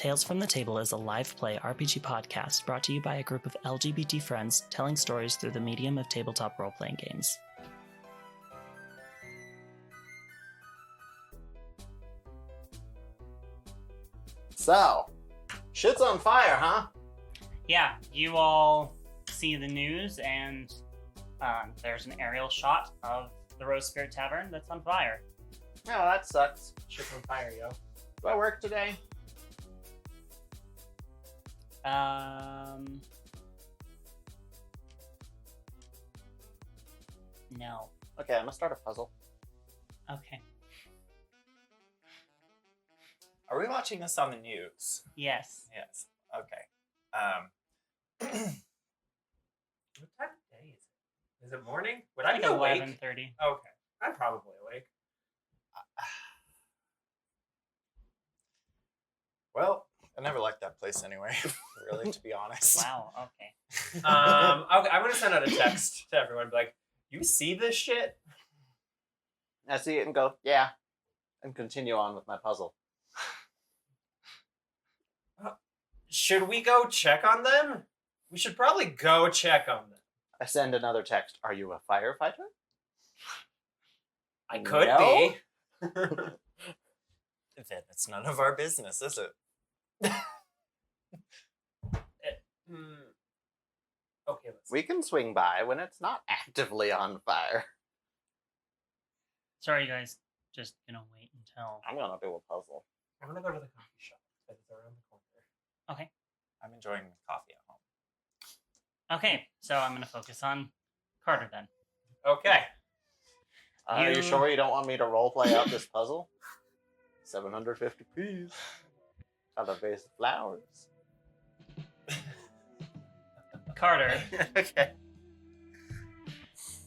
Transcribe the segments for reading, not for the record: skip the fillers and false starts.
Tales from the Table is a live play RPG podcast brought to you by a group of LGBT friends telling stories through the medium of tabletop role-playing games. So, shit's on fire, huh? Yeah, you all see the news, and there's an aerial shot of the Rose Spirit Tavern that's on fire. Oh, that sucks. Shit's on fire, yo. Do I work today? No. Okay, I'm gonna start a puzzle. Okay. Are we watching this on the news? Yes. Yes. Okay. What time of day is it? Is it morning? Would Like I be awake? 11:30. Okay. I'm probably awake. Well, I never liked that place anyway, really, to be honest. Wow, okay. I'm gonna send out a text to everyone, be like, you see this shit? I see it and go, yeah, and continue on with my puzzle. Should we go check on them? We should probably go check on them. I send another text. Are you a firefighter? I could No? be. Then it's none of our business, is it? Okay, let's. We can swing by when it's not actively on fire. Sorry, guys. Just gonna wait until... I'm gonna do a puzzle. I'm gonna go to the coffee shop. It's around the corner. Okay. I'm enjoying the coffee at home. Okay, so I'm gonna focus on Carter then. Okay. Are you sure you don't want me to roleplay out this puzzle? 750 P's. Got a vase of flowers. Carter, Okay.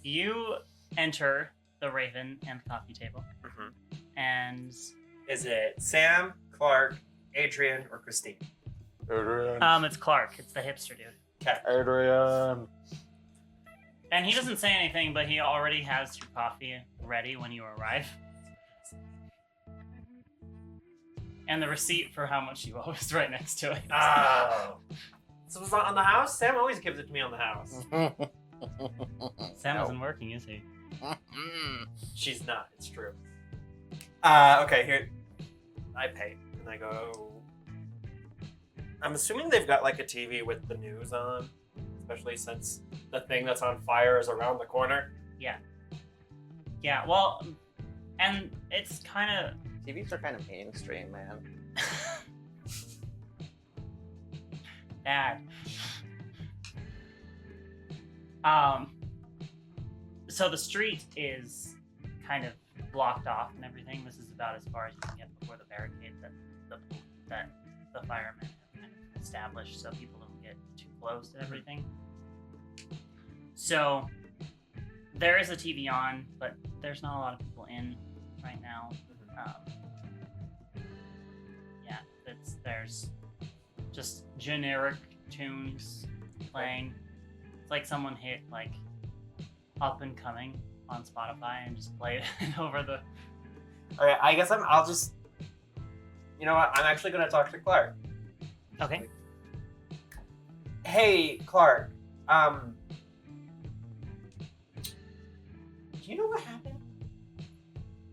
you enter the Raven and coffee table, and Is it Sam, Clark, Adrian, or Christine? Adrian. it's Clark. It's the hipster dude. Okay. Adrian. And he doesn't say anything, but he already has your coffee ready when you arrive. And the receipt for how much you owe is right next to it. Oh. So it's not on the house? Sam always gives it to me on the house. Sam isn't working, is he? She's not, it's true. Okay, here. I pay. And I go. I'm assuming they've got like a TV with the news on, especially since the thing that's on fire is around the corner. Yeah, well, and it's kind of... TVs are kind of mainstream, man. bad. So the street is kind of blocked off and everything. This is about as far as you can get before the barricade that the firemen have kind of established, so people don't get too close to everything. So there is a TV on, but there's not a lot of people in right now. There's just generic tunes playing. It's like someone hit like Up and Coming on Spotify and just played it over the... Alright, I guess I'll just... You know what? I'm actually going to talk to Clark. Okay. Hey, Clark. Do you know what happened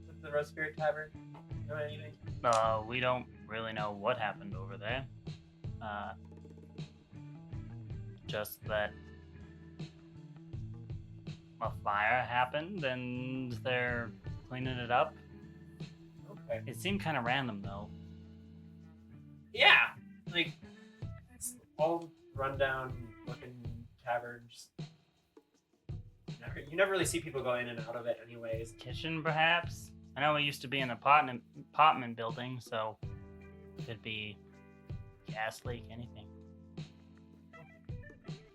with the Rose Spirit Tavern? You know anything? We don't really know what happened over there. Just that a fire happened and they're cleaning it up. Okay. It seemed kind of random though. Yeah, like it's old, rundown looking taverns. You never really see people go in and out of it, anyways. Kitchen, perhaps? I know it used to be an apartment building, so it could be gas leak, anything.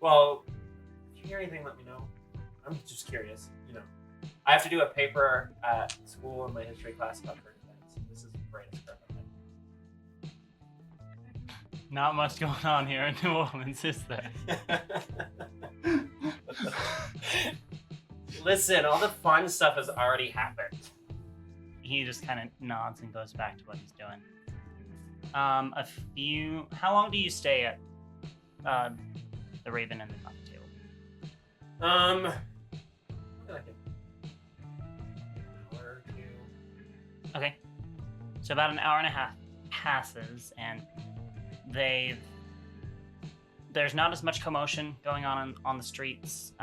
Well, if you hear anything, let me know. I'm just curious. You know, I have to do a paper at school in my history class about current events. This is the greatest current event. Not much going on here in New Orleans, is there? Listen, all the fun stuff has already happened. He just kind of nods and goes back to what he's doing. A few. How long do you stay at the Raven and the coffee table? Like an hour or two. Okay. So about an hour and a half passes, and there's not as much commotion going on the streets.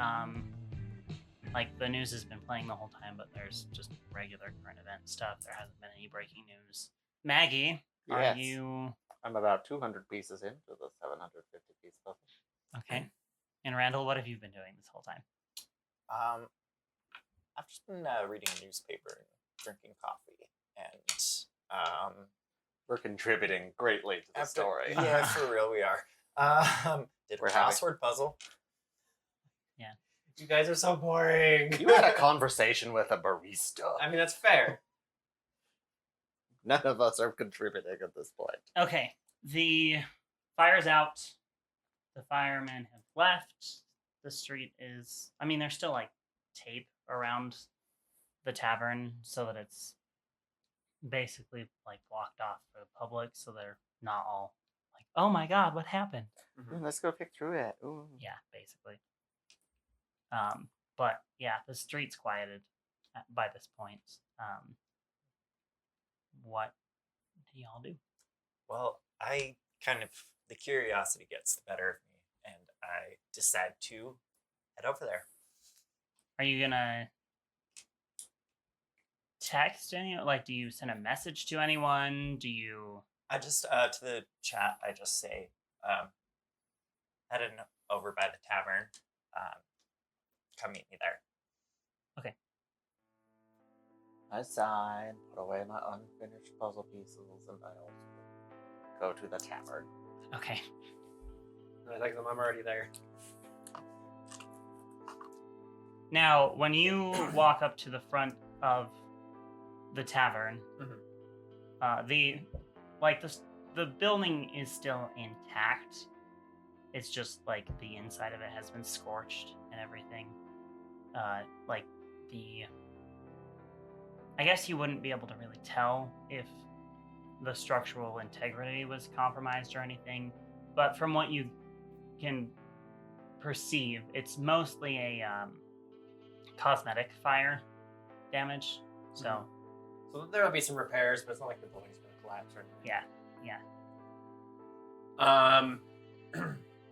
Like the news has been playing the whole time, but there's just regular current event stuff. There hasn't been any breaking news. Maggie, Yes. are you I'm about 200 pieces into the 750 piece puzzle. okay? And Randall, what have you been doing this whole time? I've just been reading a newspaper and drinking coffee, and We're contributing greatly to the story. Yeah, for real, we are. Did a We're having- crossword puzzle. You guys are so boring. You had a conversation with a barista. I mean, that's fair. None of us are contributing at this point. Okay, the fire's out. The firemen have left. The street is. I mean, there's still like tape around the tavern so that it's basically like blocked off for the public, so they're not all like, "Oh my God, what happened?" Let's go pick through it. Ooh. Yeah, basically. But yeah, the street's quieted by this point. What do y'all do? Well, the curiosity gets the better of me, and I decide to head over there. Are you gonna text any? Like, do you send a message to anyone? Do you? I just to the chat. I just say, heading over by the tavern. Come meet me there. I sigh and put away my unfinished puzzle pieces, and I also go to the tavern. Okay. I like them. I'm already there. Now, when you walk up to the front of the tavern, the building is still intact. It's just like the inside of it has been scorched and everything. I guess you wouldn't be able to really tell if the structural integrity was compromised or anything, but from what you can perceive, it's mostly a cosmetic fire damage. So there will be some repairs, but it's not like the building's going to collapse or anything. yeah.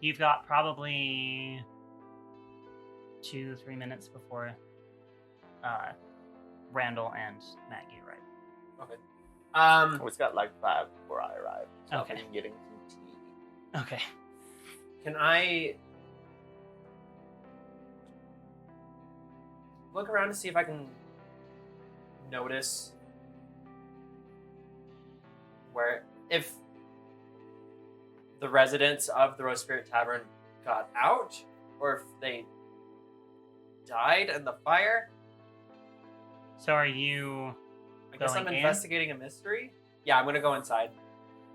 You've got probably 2-3 minutes before Randal and Maggie arrive. Okay. It's got like 5 before I arrive. So Okay. I've been getting some tea. Okay. Can I look around to see if I can notice if the residents of the Rose Spirit Tavern got out, or if they died in the fire? So are you I guess I'm going in? investigating a mystery. Yeah, I'm gonna go inside.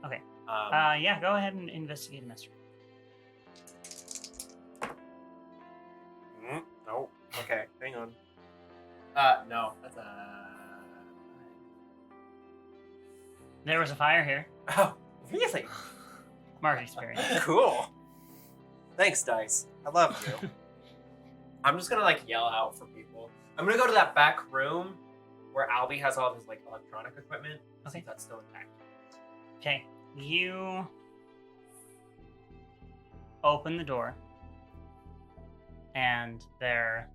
Okay. Um, Yeah, go ahead and investigate a mystery. No. Okay, hang on. No, that's a. There was a fire here. Oh, really? Mark experience. Cool. Thanks, Dice. I love you. I'm just gonna like yell out for people. I'm gonna go to that back room where Albie has all of his like electronic equipment. See Okay. if that's still intact. Okay. You open the door, and there,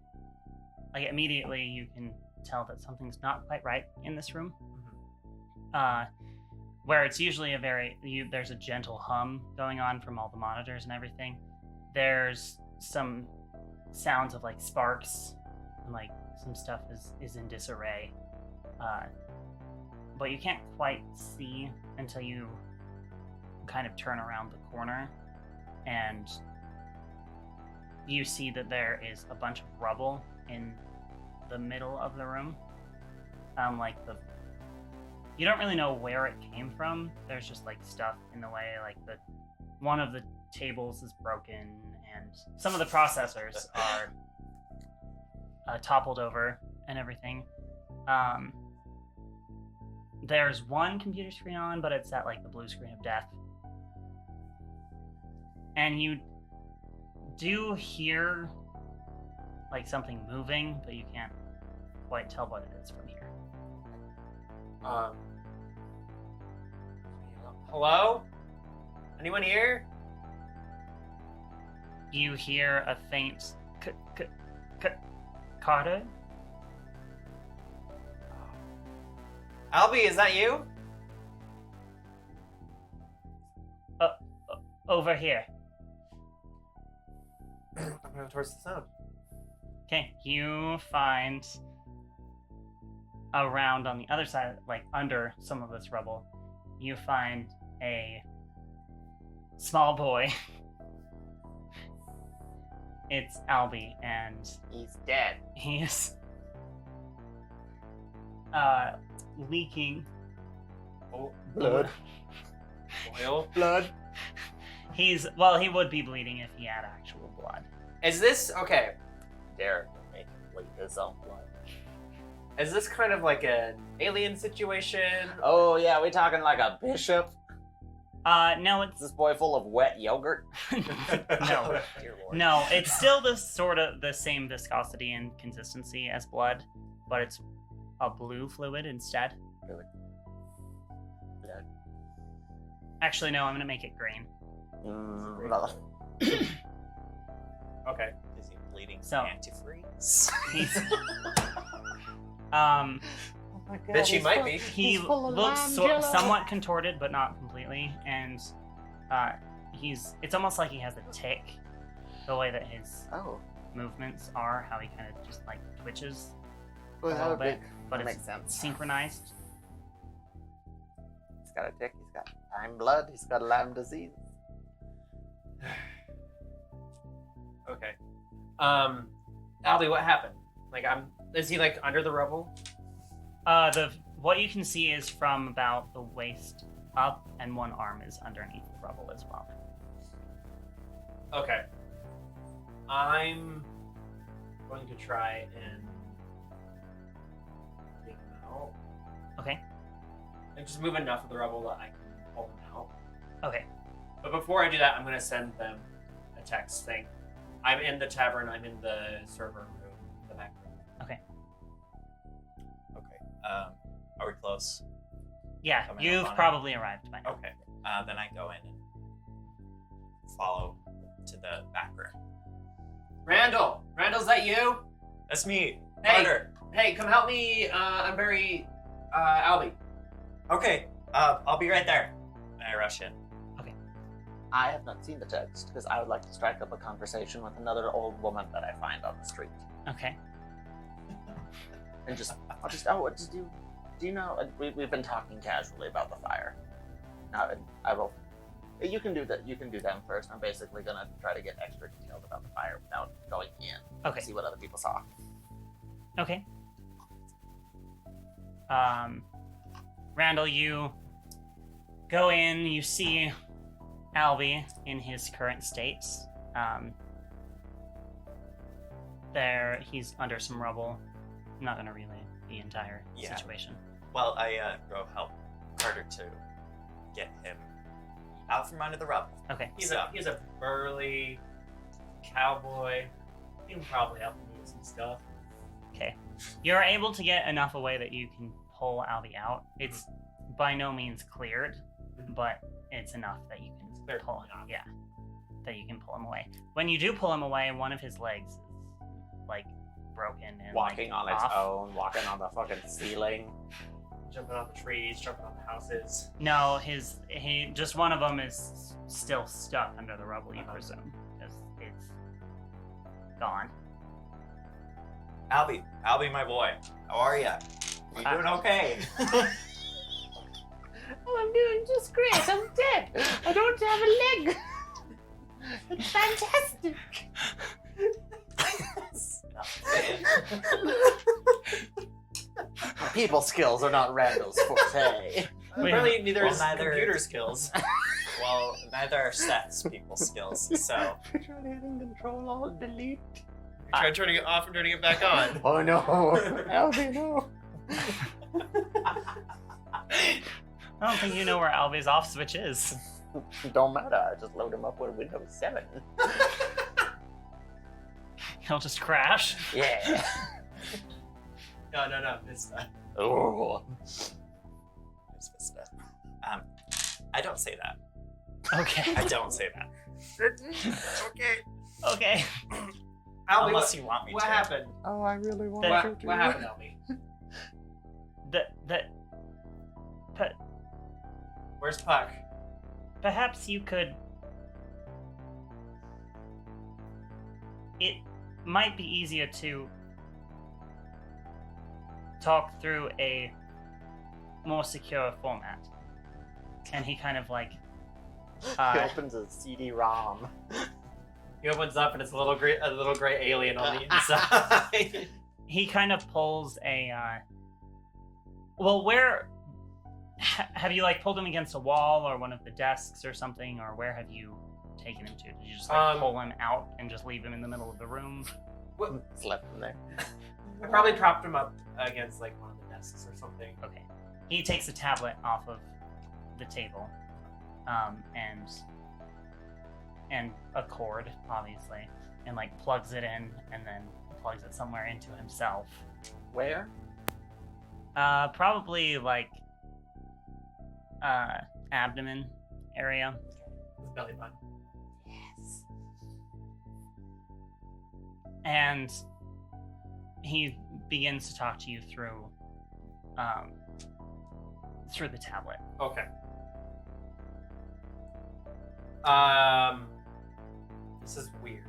like immediately, you can tell that something's not quite right in this room. Where it's usually there's a gentle hum going on from all the monitors and everything. There's some sounds of like sparks and like some stuff is in disarray. But you can't quite see until you kind of turn around the corner, and you see that there is a bunch of rubble in the middle of the room. You don't really know where it came from. There's just like stuff in the way, like one of the tables is broken, and some of the processors are toppled over and everything. There's one computer screen on, but it's at like the blue screen of death. And you do hear like something moving, but you can't quite tell what it is from here. Hello? Anyone here? You hear a faint Carter? Albie, is that you? Over here. I'm going towards the sound. Okay, you find around on the other side, like under some of this rubble, you find a small boy. It's Albie, and He's dead. he's leaking Oh, Blood. oil. Blood. he would be bleeding if he had actual blood. Is this okay? Derek will make him bleed his own blood. Is this kind of like an alien situation? Oh yeah, we talking like a bishop? No, Is this boy full of wet yogurt? no. Dear Lord. No, it's still the sort of the same viscosity and consistency as blood, but it's a blue fluid instead. Really? Blood. Actually, no, I'm gonna make it green. Blood. Okay. Is he bleeding So- antifreeze? He's, Oh my God, Bitch, he he's might full- be. he he's full of looks lime sort, jello. somewhat contorted, but not completely, and it's almost like he has a tick, the way that his Oh, movements are, how he kind of just like twitches, well, A that little would bit, make, but that it's makes sense. synchronized. He's got a tick. He's got lime blood. He's got Lyme disease. Okay. Albie, what happened? Like, is he like under the rubble? What you can see is from about the waist up, and one arm is underneath the rubble as well. Okay. I'm going to try and take him out. Okay. And just move enough of the rubble that I can pull him out. Okay. But before I do that, I'm going to send them a text saying, I'm in the tavern, I'm in the server room, the back room. Okay. Are we close? Yeah, Coming up you've on it. probably arrived by now. Okay. Then I go in and follow to the back room. Randal! Randal, is that you? That's me, Hey. Carter. Hey, come help me. I'm very, Albie. Okay. I'll be right there. And I rush in. I have not seen the text because I would like to strike up a conversation with another old woman that I find on the street, Okay. and do you know? We've been talking casually about the fire. Now I will. You can do that. You can do them first. I'm basically gonna try to get extra detailed about the fire without going in. Okay. See what other people saw. Okay. Randall, you go in, you see Albie in his current state. There, he's under some rubble. I'm not gonna relay the entire Yeah. situation. Well, I go help Carter to get him out from under the rubble. Okay. He's a burly cowboy. He can probably help me with some stuff. Okay. You're able to get enough away that you can pull Albie out. It's by no means cleared, but it's enough that you can Cleared pull him. enough. Yeah. That you can pull him away. When you do pull him away, one of his legs is like broken and Walking like, on its off. own, walking on the fucking ceiling. Jumping on the trees, jumping on the houses. No, just one of them is still stuck under the rubble, you Uh-huh. presume, because it's gone. Albie, my boy. How are ya? You doing okay? Oh, I'm doing just great. I'm dead. I don't have a leg. It's fantastic. People skills are not Randall's forte. Wait, Apparently, neither well, is neither- computer skills. Well, neither are Seth's people skills, so Try hitting control alt delete. Try turning it off and turning it back on. Oh no. Albie, no. I don't think you know where Alby's off switch is. Don't matter. I just load him up with Windows 7. He'll just crash. Yeah. No. Vista. Oh. It's Vista. I don't say that. Okay. I don't say that. Okay. Okay. Albie, Unless you want me what to. happened? Oh, I really want What happened, Albie? Where's Puck? Perhaps you could. It might be easier to talk through a more secure format. And he kind of like. He opens a CD-ROM. He opens up and it's a little gray alien on the inside. He kind of pulls a. Well, where. Have you like pulled him against a wall or one of the desks or something, or where have you taken him to? Did you just like pull him out and just leave him in the middle of the room? Just left him there. I probably propped him up against like one of the desks or something. Okay. He takes a tablet off of the table, and a cord, obviously, and like plugs it in, and then plugs it somewhere into himself. Where? Probably like abdomen area. His belly button. Yes. And he begins to talk to you through the tablet. Okay. This is weird.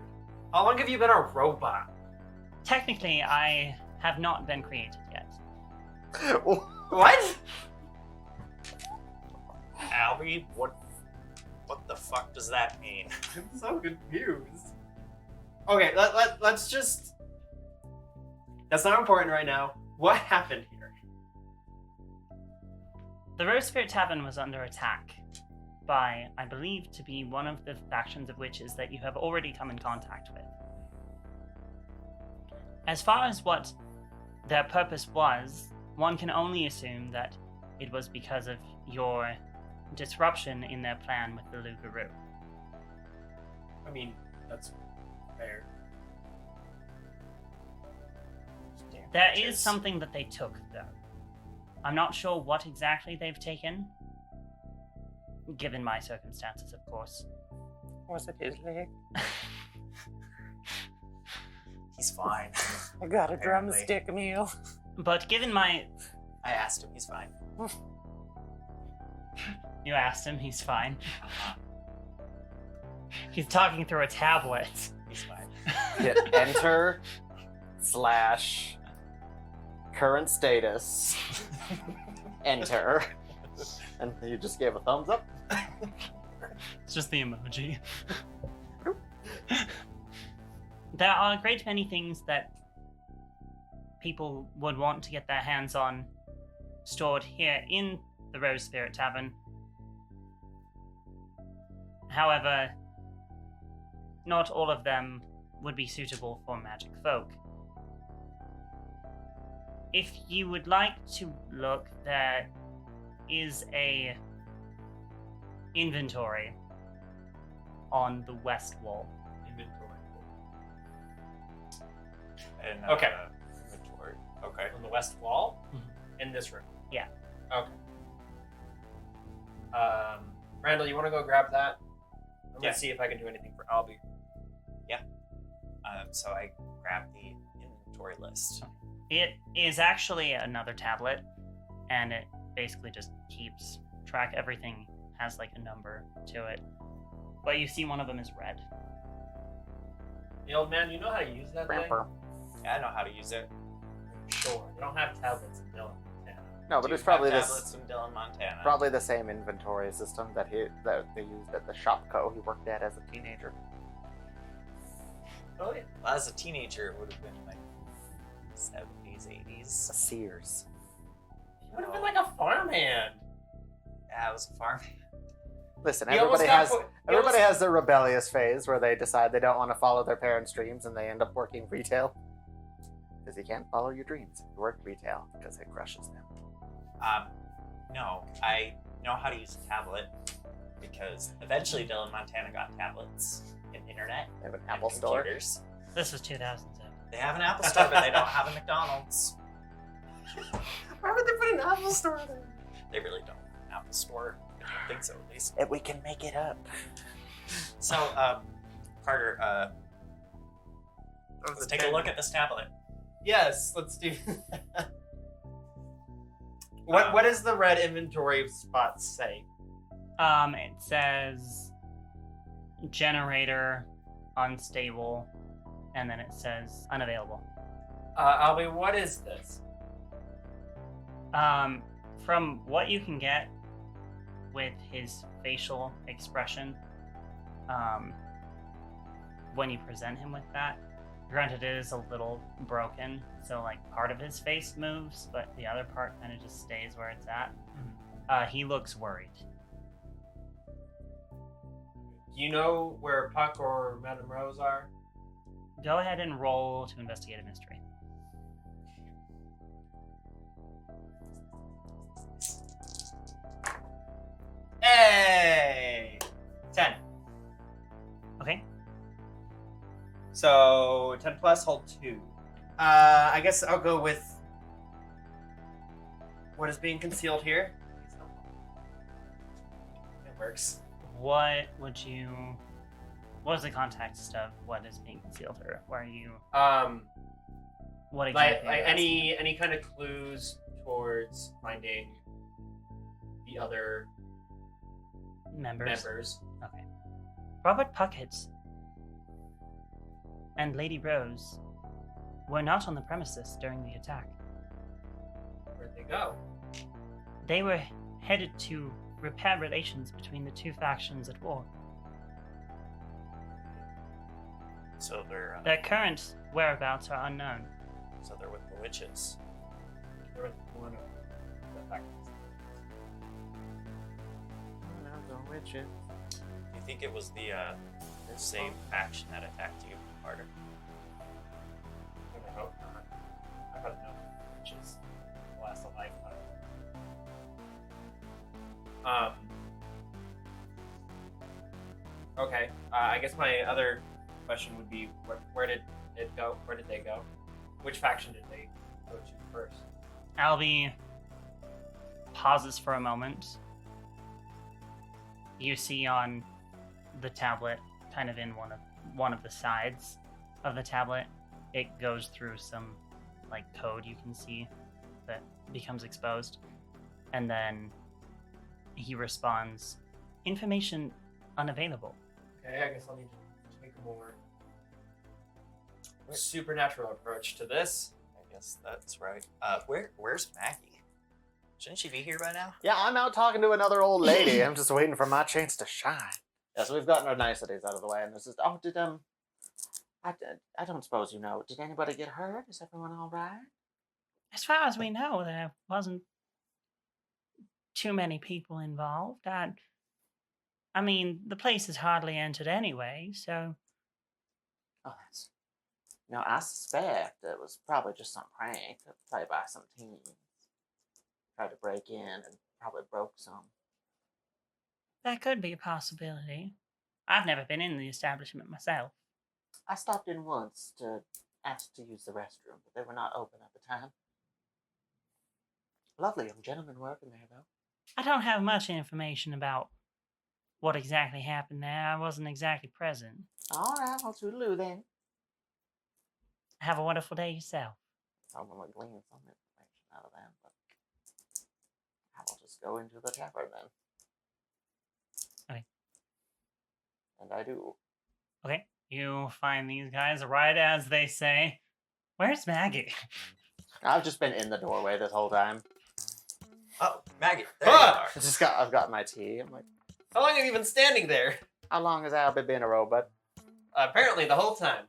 How long have you been a robot? Technically, I have not been created yet. What? Albie, what the fuck does that mean? I'm so confused. Okay, let's just. That's not important right now. What happened here? The Rose Spirit Tavern was under attack by, I believe, to be one of the factions of witches that you have already come in contact with. As far as what their purpose was, one can only assume that it was because of your disruption in their plan with the Lugaroo. I mean, that's fair. There is something that they took, though. I'm not sure what exactly they've taken, given my circumstances, of course. Was it his leg? He's fine. I got a Apparently. drumstick meal. But given my... I asked him, he's fine. You asked him, he's fine. He's talking through a tablet. He's fine. Hit enter / current status. Enter. And you just gave a thumbs up. It's just the emoji. There are a great many things that people would want to get their hands on stored here in the Rose Spirit Tavern. However, not all of them would be suitable for magic folk. If you would like to look, there is a inventory on the west wall. Inventory. And, Okay. Inventory. Okay. On the west wall? Mhm. In this room? Yeah. Okay. Randall, you want to go grab that? I'm Yeah. gonna see if I can do anything for Albie. So I grabbed the inventory list. It is actually another tablet, and it basically just keeps track. Everything has like a number to it. But you see one of them is red. The old man, you know how to use that thing? Yeah, I know how to use it. Sure. They don't have tablets in Dillon, Montana. No, but Do it's have probably tablets this. in Dillon, Montana. Probably the same inventory system that they used at the Shopco he worked at as a teenager. Oh, yeah. Well, as a teenager, it would have been like 70s, 80s. Sears. You would have been like a farmhand. Yeah, I was a farm. Listen, He almost everybody has their rebellious phase where they decide they don't want to follow their parents' dreams and they end up working retail. Because you can't follow your dreams. You work retail because it crushes them. No, I know how to use a tablet because eventually Dylan Montana got tablets and internet. They have an and Apple store. computers. This was 2007. They have an Apple store, but they don't have a McDonald's. Why would they put an Apple store there? They really don't have an Apple store. I don't think so, at least. If we can make it up. So, Carter, let's take a look at this tablet. Yes, let's do that. What does the red inventory spot say? It says generator unstable, and then it says unavailable. Albie, what is this? From what you can get with his facial expression, when you present him with that, granted it is a little broken, so like part of his face moves, but the other part kind of just stays where it's at. He looks worried. Do you know where Puck or Madame Rose are? Go ahead and roll to investigate a mystery. Hey! 10. Okay. So 10 plus, hold 2. I guess I'll go with what is being concealed here. It works. What is the context of what is being concealed, or where are you? What exactly? Like are you any kind of clues towards finding the other asking? members. Okay. Robert Puckett and Lady Rose were not on the premises during the attack. Where'd they go? They were headed to repair relations between the two factions at war. So they're Their current whereabouts are unknown. so they're with the witches. They're with one of the factions. Do you think it was the same faction that attacked you, Carter? I hope not. I hope no, which is the last of lifetime. Okay. I guess my other question would be, where did it go? Where did they go? Which faction did they go to first? Albie pauses for a moment. You see on the tablet, kind of in one of the sides of the tablet, it goes through some like code you can see that becomes exposed, and then he responds, "Information unavailable." Okay, I guess I'll need to take a more supernatural approach to this. I guess that's right. Where's Maggie? Shouldn't she be here by now? Yeah, I'm out talking to another old lady. I'm just waiting for my chance to shine. Yeah, so we've gotten our niceties out of the way, and this is I don't suppose you know. Did anybody get hurt? Is everyone all right? As far as we know, there wasn't too many people involved. I mean, the place is hardly entered anyway, so... Oh, that's... Now, I suspect it was probably just some prank played by some teens. Tried to break in and probably broke some. That could be a possibility. I've never been in the establishment myself. I stopped in once to ask to use the restroom, but they were not open at the time. Lovely young gentleman working there, though. I don't have much information about what exactly happened there. I wasn't exactly present. All right, well, toodaloo then. Have a wonderful day yourself. I'm going to glean some information out of them, but I will just go into the tavern then. Okay. And I do. Okay, you find these guys right as they say, "Where's Maggie?" I've just been in the doorway this whole time. Oh, Maggie. There you are. I've got my tea. I'm like, How long have you been standing there? how long has Albie been a robot? Apparently the whole time.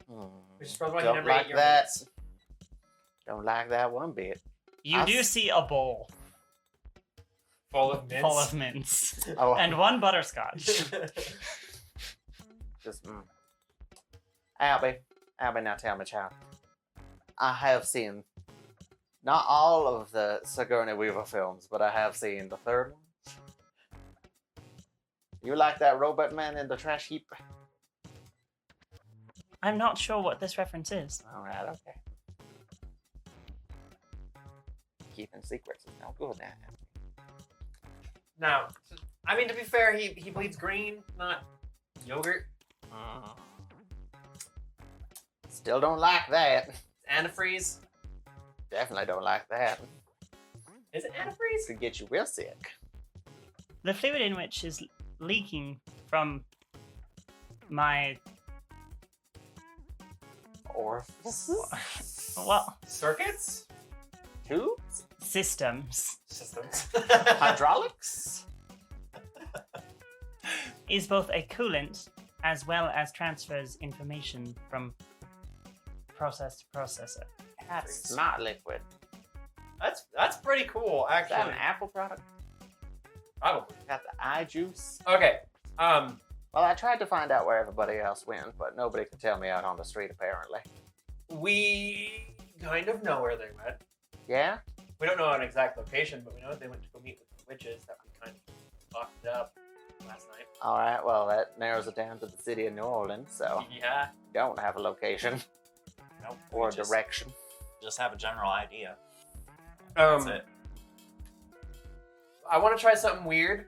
Which is probably why you Don't never like ate your that. mints. Don't like that one bit. You do see a bowl Full of mints. full of mints Oh, and one butterscotch. just Albie, now tell me, child. I have seen Not all of the Sigourney Weaver films, but I have seen the third one. You like that robot man in the trash heap? I'm not sure what this reference is. Alright, okay. Keeping secrets is no good now. Now, I mean, to be fair, he bleeds green, not yogurt. Still don't like that. Antifreeze. Definitely don't like that. Is it antifreeze? Could get you real sick. The fluid in which is leaking from my Orifices? well Circuits? Tubes? systems Systems. Hydraulics? is both a coolant as well as transfers information from process to processor. That's not liquid. That's pretty cool, Is that actually. an Apple product? Probably. Got the eye juice. Okay. Well, I tried to find out where everybody else went, but nobody could tell me out on the street, apparently. We kind of know where they went. Yeah? We don't know an exact location, but we know they went to go meet with the witches that we kind of fucked up last night. Alright, well, that narrows it down to the city of New Orleans, so Yeah. don't have a location Nope. or we just direction. have a general idea. That's Um, it. I want to try something weird.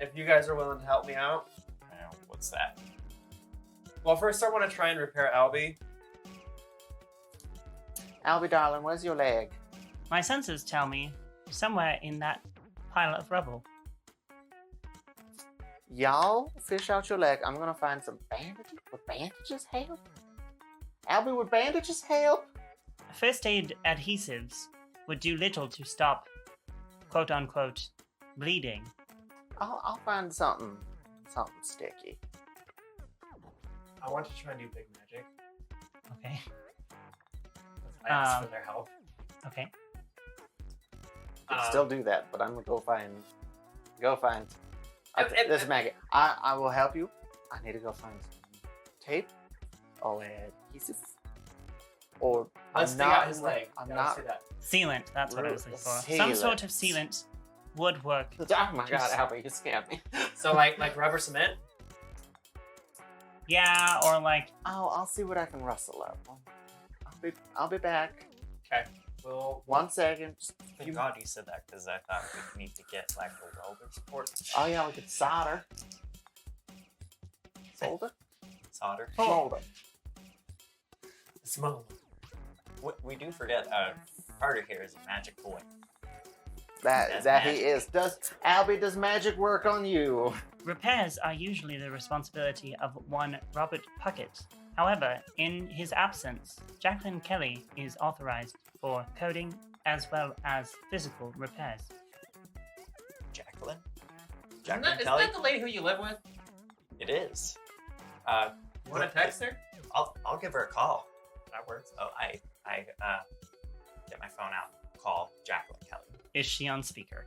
If you guys are willing to help me out. What's that? Well, first I want to try and repair Albie. Albie, darling, where's your leg? My senses tell me somewhere in that pile of rubble. Y'all fish out your leg. I'm gonna find some bandages. Would bandages help? Albie, would bandages help? First aid adhesives would do little to stop, quote unquote, bleeding. I'll find something sticky. I want to try and do big magic. Okay. I asked for their help. Okay. You can still do that, but I'm gonna go find. This is Maggie. I will help you. I need to go find some tape or adhesive. Or Let's dig out his leg. I'm Yeah, not. let's do that. Sealant, that's what I was looking for. Sealant. Some sort of sealant would work. Oh my god, Albie, you scared me. So like rubber cement. Yeah, or like, I'll see what I can rustle up. I'll be back. Okay. Well, 1 second. Thank God you said that, because I thought we'd need to get like a welder support. Oh yeah, we could solder. Solder? Solder. Smolder. smell. We do forget, Carter here is a magic boy. That he is. Albie, does magic work on you? repairs are usually the responsibility of one Robert Puckett. However, in his absence, Jacqueline Kelly is authorized for coding as well as physical repairs. Jacqueline? Isn't Kelly? that the lady who you live with? It is. You want to text her? I'll give her a call. That works. Oh, I get my phone out. Call Jacqueline Kelly. Is she on speaker?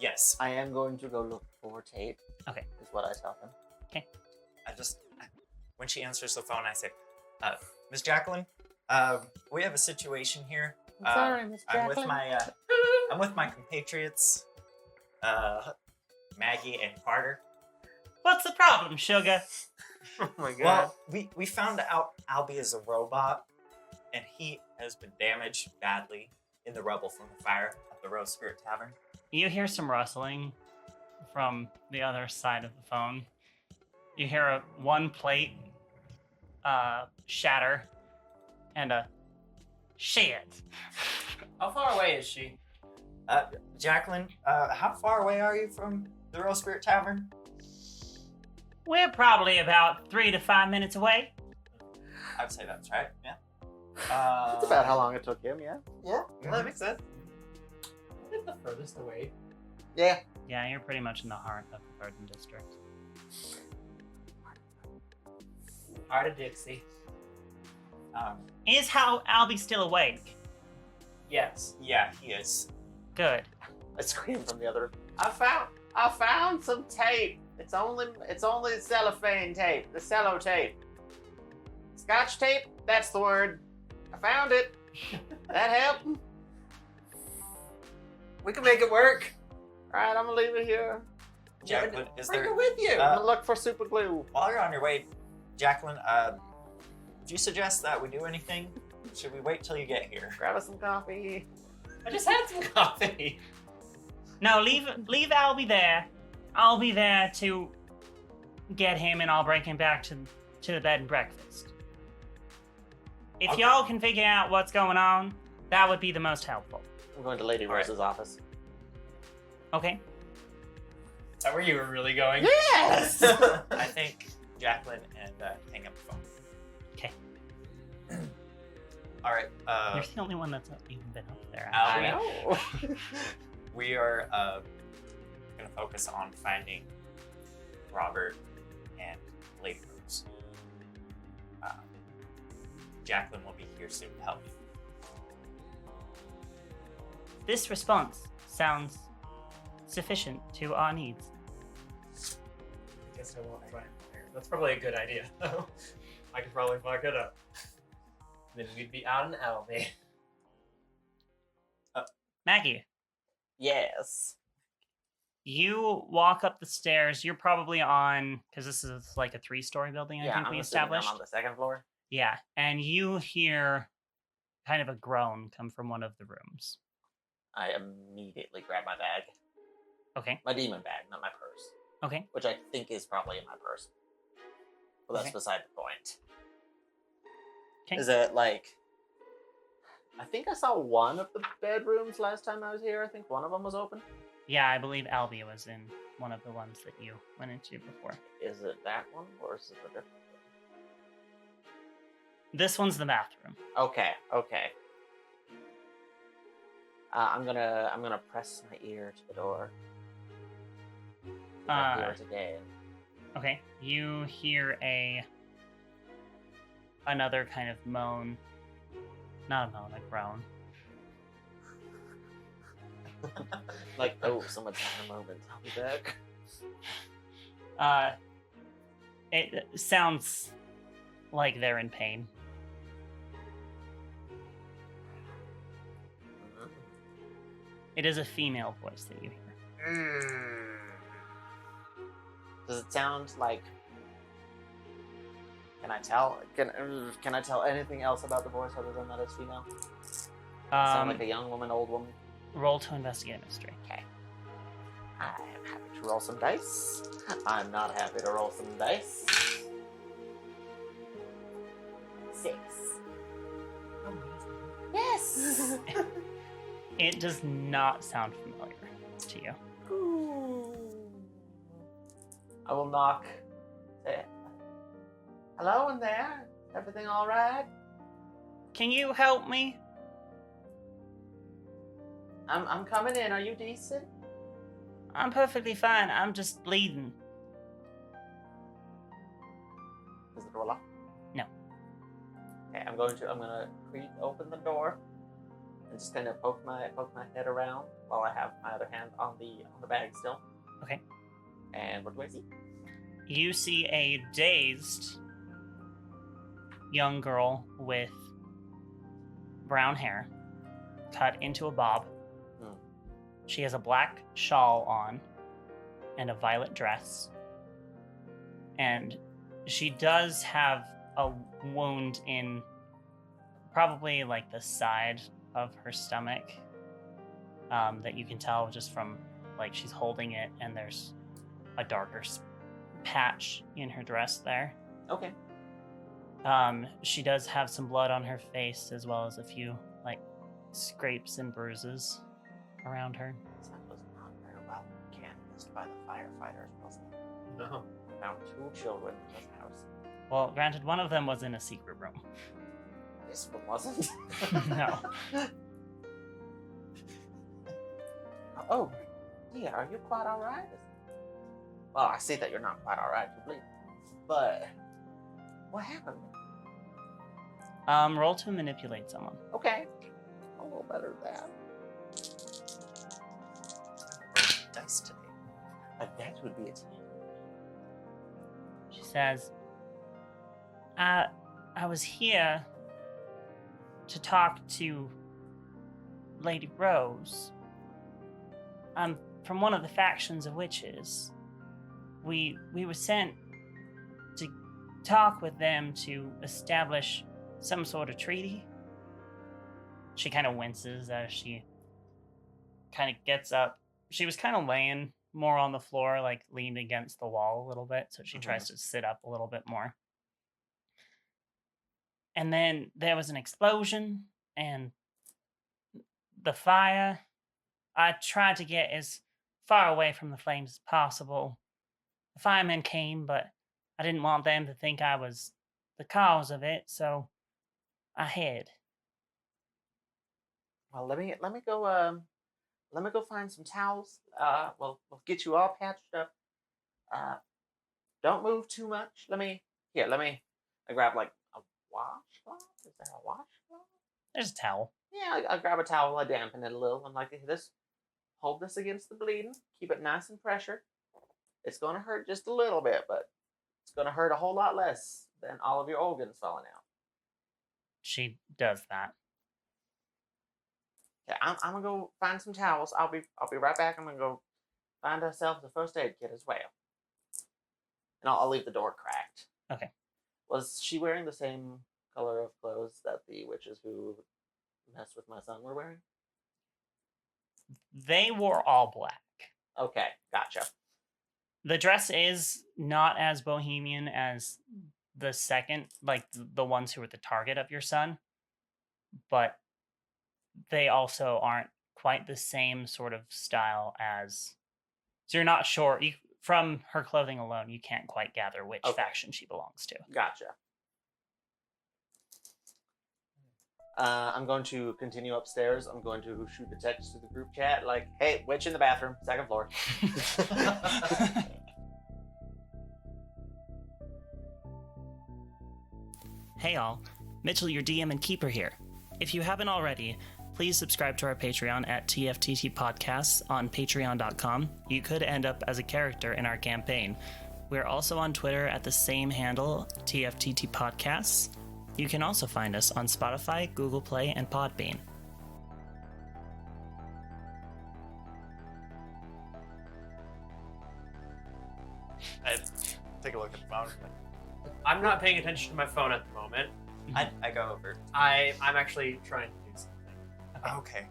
Yes. I am going to go look for tape. Okay. Is what I tell him. When she answers the phone, I say, Miss Jacqueline, we have a situation here. I'm sorry, Miss I'm Jacqueline. with my compatriots, Maggie and Carter. What's the problem, sugar? Oh my god. Well, we found out Albie is a robot, and he has been damaged badly in the rubble from the fire at the Rose Spirit Tavern. You hear some rustling from the other side of the phone. You hear one plate shatter and a shit. How far away is she? Jacqueline, how far away are you from the Rose Spirit Tavern? We're probably about 3 to 5 minutes away. I'd say that's right, yeah. That's about how long it took him, yeah? Yeah, that makes sense. Isn't the furthest away? Yeah. Yeah, you're pretty much in the heart of the Burden District. Heart of Dixie. Is Albie still awake? Yes. Yeah, he is. Good. I screamed from the other. I found some tape. It's only cellophane tape. The cello tape. Scotch tape. That's the word. I found it. That helped. We can make it work. Alright, I'm gonna leave it here. Jacqueline, is Bring there? it with you. I'm gonna look for super glue. While you're on your way, Jacqueline, would you suggest that we do anything? Should we wait till you get here? Grab us some coffee. I just had some coffee. No, leave Albie there. I'll be there to get him, and I'll bring him back to the bed and breakfast. If Okay. y'all can figure out what's going on, that would be the most helpful. I'm going to Lady All right. Rose's office. Okay? Is that where you were really going? Yes! I think Jacqueline and hang up the phone. Okay. All right. You're the only one that's even been up there. I actually. know. We are going to focus on finding Robert and Lady Rose. Jacqueline will be here soon to help you. This response sounds sufficient to our needs. Guess I won't find fire. That's probably a good idea. I could probably fuck it up. Then we'd be out in Albie. Maggie, Yes. you walk up the stairs. You're probably on, because this is like a 3-story building, I think I'm we assuming established. I'm on the second floor. Yeah, and you hear kind of a groan come from one of the rooms. I immediately grab my bag. Okay, My demon bag, not my purse. okay. Which I think is probably in my purse. But that's Okay. beside the point. Okay. Is it like... I think I saw one of the bedrooms last time I was here. I think one of them was open. Yeah, I believe Albie was in one of the ones that you went into before. Is it that one or is it a different This one's the bathroom. one? Okay. I'm gonna press my ear to the door. I hear it again. Okay, you hear another kind of moan. Not a moan, a groan. Like, oh, someone's having a moment. I'll be back. It sounds like they're in pain. It is a female voice that you hear. Does it sound like? Can I tell? Can I tell anything else about the voice other than that it's female? Sound like a young woman, old woman. Roll to investigate a mystery. Okay. I am happy to roll some dice. I'm not happy to roll some dice. 6. Yes. It does not sound familiar to you. I will knock. Say, hello in there. Everything all right? Can you help me? I'm coming in. Are you decent? I'm perfectly fine. I'm just bleeding. Is the door locked? No. Okay, I'm gonna open the door and just kind of poke my head around while I have my other hand on the bag still. Okay. And what do I see? You see a dazed young girl with brown hair cut into a bob. She has a black shawl on and a violet dress. And she does have a wound in probably like the side of her stomach that you can tell just from like she's holding it, and there's a darker patch in her dress there. Okay. She does have some blood on her face as well as a few like scrapes and bruises around her. That was not very well canvassed by the firefighters, was it? No. Found 2 children in this house. Well, granted, one of them was in a secret room. This one wasn't. No. Oh, dear, are you quite alright? Well, I see that you're not quite alright, you bleed. But what happened? Roll to manipulate someone. Okay. A little better than that. Dice today. That would be a 10. She says, I was here to talk to Lady Rose. I'm from one of the factions of witches. We were sent to talk with them to establish some sort of treaty. She kind of winces as she kind of gets up. She was kind of laying more on the floor, like leaned against the wall a little bit, so she tries to sit up a little bit more. And then there was an explosion and the fire. I tried to get as far away from the flames as possible. The firemen came, but I didn't want them to think I was the cause of it, so I hid. Well, let me go find some towels. We'll get you all patched up. Don't move too much. I grab like a washcloth. Is there a washcloth? There's a towel. Yeah, I grab a towel. I dampen it a little. I'm like, hold this against the bleeding. Keep it nice and pressure. It's gonna hurt just a little bit, but it's gonna hurt a whole lot less than all of your organs falling out. She does that. Okay, I'm gonna go find some towels. I'll be right back. I'm gonna go find ourselves a first aid kit as well. And I'll leave the door cracked. Okay. Was she wearing the same color of clothes that the witches who messed with my son were wearing? They wore all black. Okay, gotcha. The dress is not as bohemian as the second, like the ones who were the target of your son, but they also aren't quite the same sort of style as. So you're not sure. From her clothing alone, you can't quite gather which faction she belongs to. Gotcha. I'm going to continue upstairs. I'm going to shoot a text to the group chat like, hey, witch in the bathroom, second floor. Hey all, Mitchell, your DM and keeper here. If you haven't already, please subscribe to our Patreon at TFTT Podcasts on patreon.com. You could end up as a character in our campaign. We're also on Twitter at the same handle, TFTT Podcasts. You can also find us on Spotify, Google Play, and Podbean. I take a look at the phone. I'm not paying attention to my phone at the moment. I go over. I'm actually trying to do something. Okay.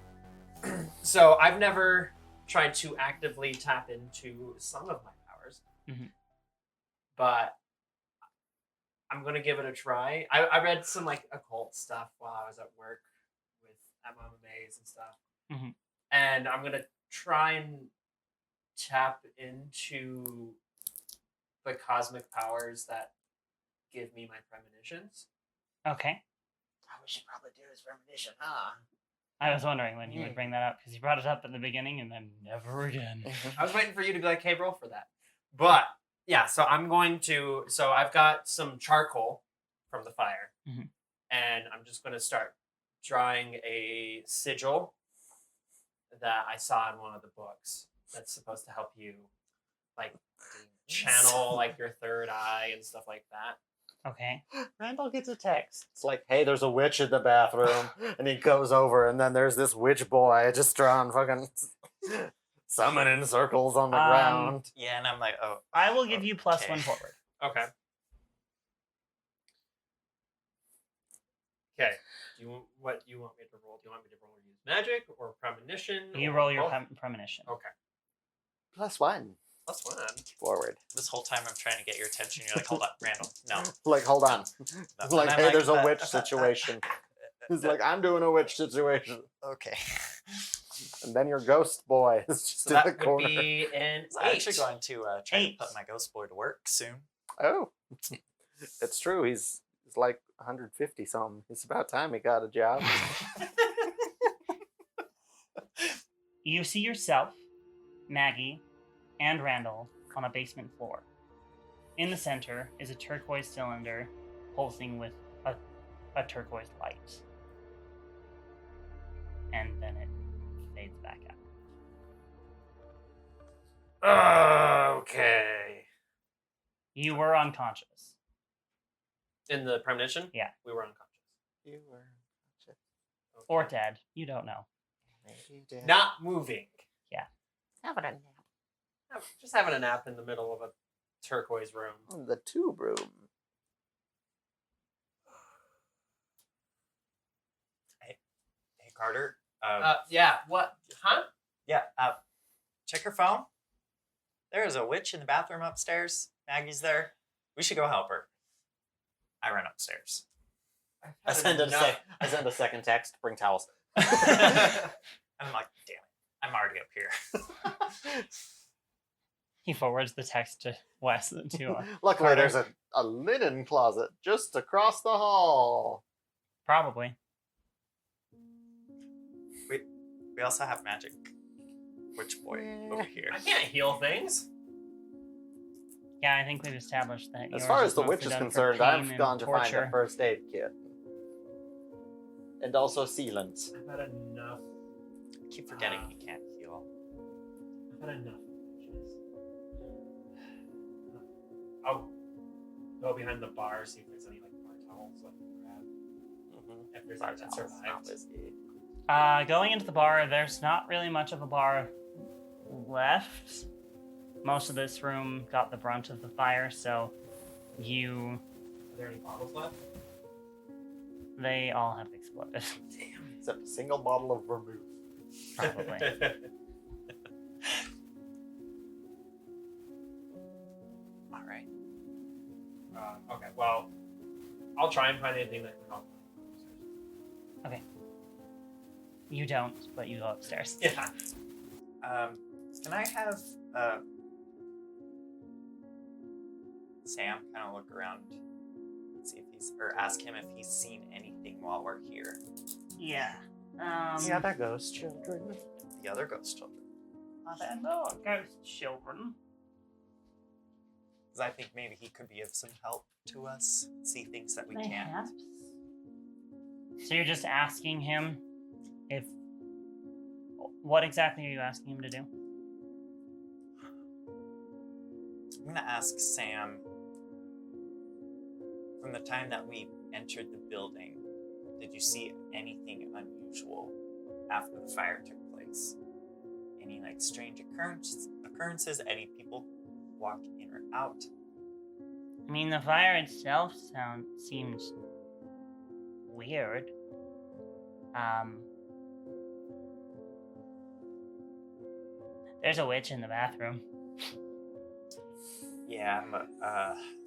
So I've never tried to actively tap into some of my powers, but I'm gonna give it a try. I read some like occult stuff while I was at work with MMAs and stuff, and I'm gonna try and tap into the cosmic powers that give me my premonitions. Okay. We should probably do his premonition, huh? I was wondering when you would bring that up, because you brought it up at the beginning and then never again. I was waiting for you to be like, hey, roll for that. But, yeah, so I'm going to... So I've got some charcoal from the fire, and I'm just going to start drawing a sigil that I saw in one of the books that's supposed to help you, like, channel, like, your third eye and stuff like that. Okay. Randall gets a text. It's like, hey, there's a witch in the bathroom. And he goes over, and then there's this witch boy just drawing fucking summoning circles on the ground. Yeah, and I'm like, oh. I will give you +1 forward. Okay. Okay. What do you want me to roll? Do you want me to roll use magic or premonition? You or roll your both? premonition. Okay. +1. +1. Forward. This whole time I'm trying to get your attention. You're like, hold up, Randall. No. Like, hold on. No. Like, And I'm hey, there's a witch but- situation. He's like, I'm doing a witch situation. Okay. And then your ghost boy is just So in that the would corner. be an So I'm 8. actually going to try 8. to put my ghost boy to work soon. Oh. It's true. He's like 150 something. It's about time he got a job. You see yourself, Maggie, and Randall on a basement floor. In the center is a turquoise cylinder pulsing with a turquoise light. And then it fades back out. Okay. You were unconscious. In the premonition? Yeah. We were unconscious. You were Or dead. You don't know. maybe dead. Not moving. Yeah. Having a nap. Just having a nap in the middle of a turquoise room. In the tube room. Hey, Carter. Yeah. What? Huh? Yeah. Check your phone. There is a witch in the bathroom upstairs. Maggie's there. We should go help her. I run upstairs. I send a second text. Bring towels. I'm like, damn it. I'm already up here. He forwards the text to Wes to Luckily, Carter. there's a linen closet just across the hall. Probably. We also have magic witch boy over here. I can't heal things. Yeah, I think we've established that. As yours far is as the mostly witch is done for concerned, pain I've and gone to find torture. a first aid kit. And also sealant. I've had enough. I keep forgetting he can't heal. I've had enough. I'll go behind the bar, see if there's any like bar towels I can grab. If there's any that survived. Going into the bar, there's not really much of a bar left. Most of this room got the brunt of the fire, so Are there any bottles left? they all have exploded. Damn. Except a single bottle of vermouth. Probably. All right. Okay, well, I'll try and find anything that can help. You don't, but you go upstairs. Yeah. Can I have Sam kind of look around, see if he's, or ask him if he's seen anything while we're here? Yeah. The other ghost children. The other ghost children. Ghost children. Because I think maybe he could be of some help to us, see things that we can't. Perhaps. So you're just asking him if... What exactly are you asking him to do? I'm going to ask Sam, from the time that we entered the building, did you see anything unusual after the fire took place? Any like strange occurrences? Any people walk in or out? I mean, the fire itself seems weird. There's a witch in the bathroom. Yeah, I'm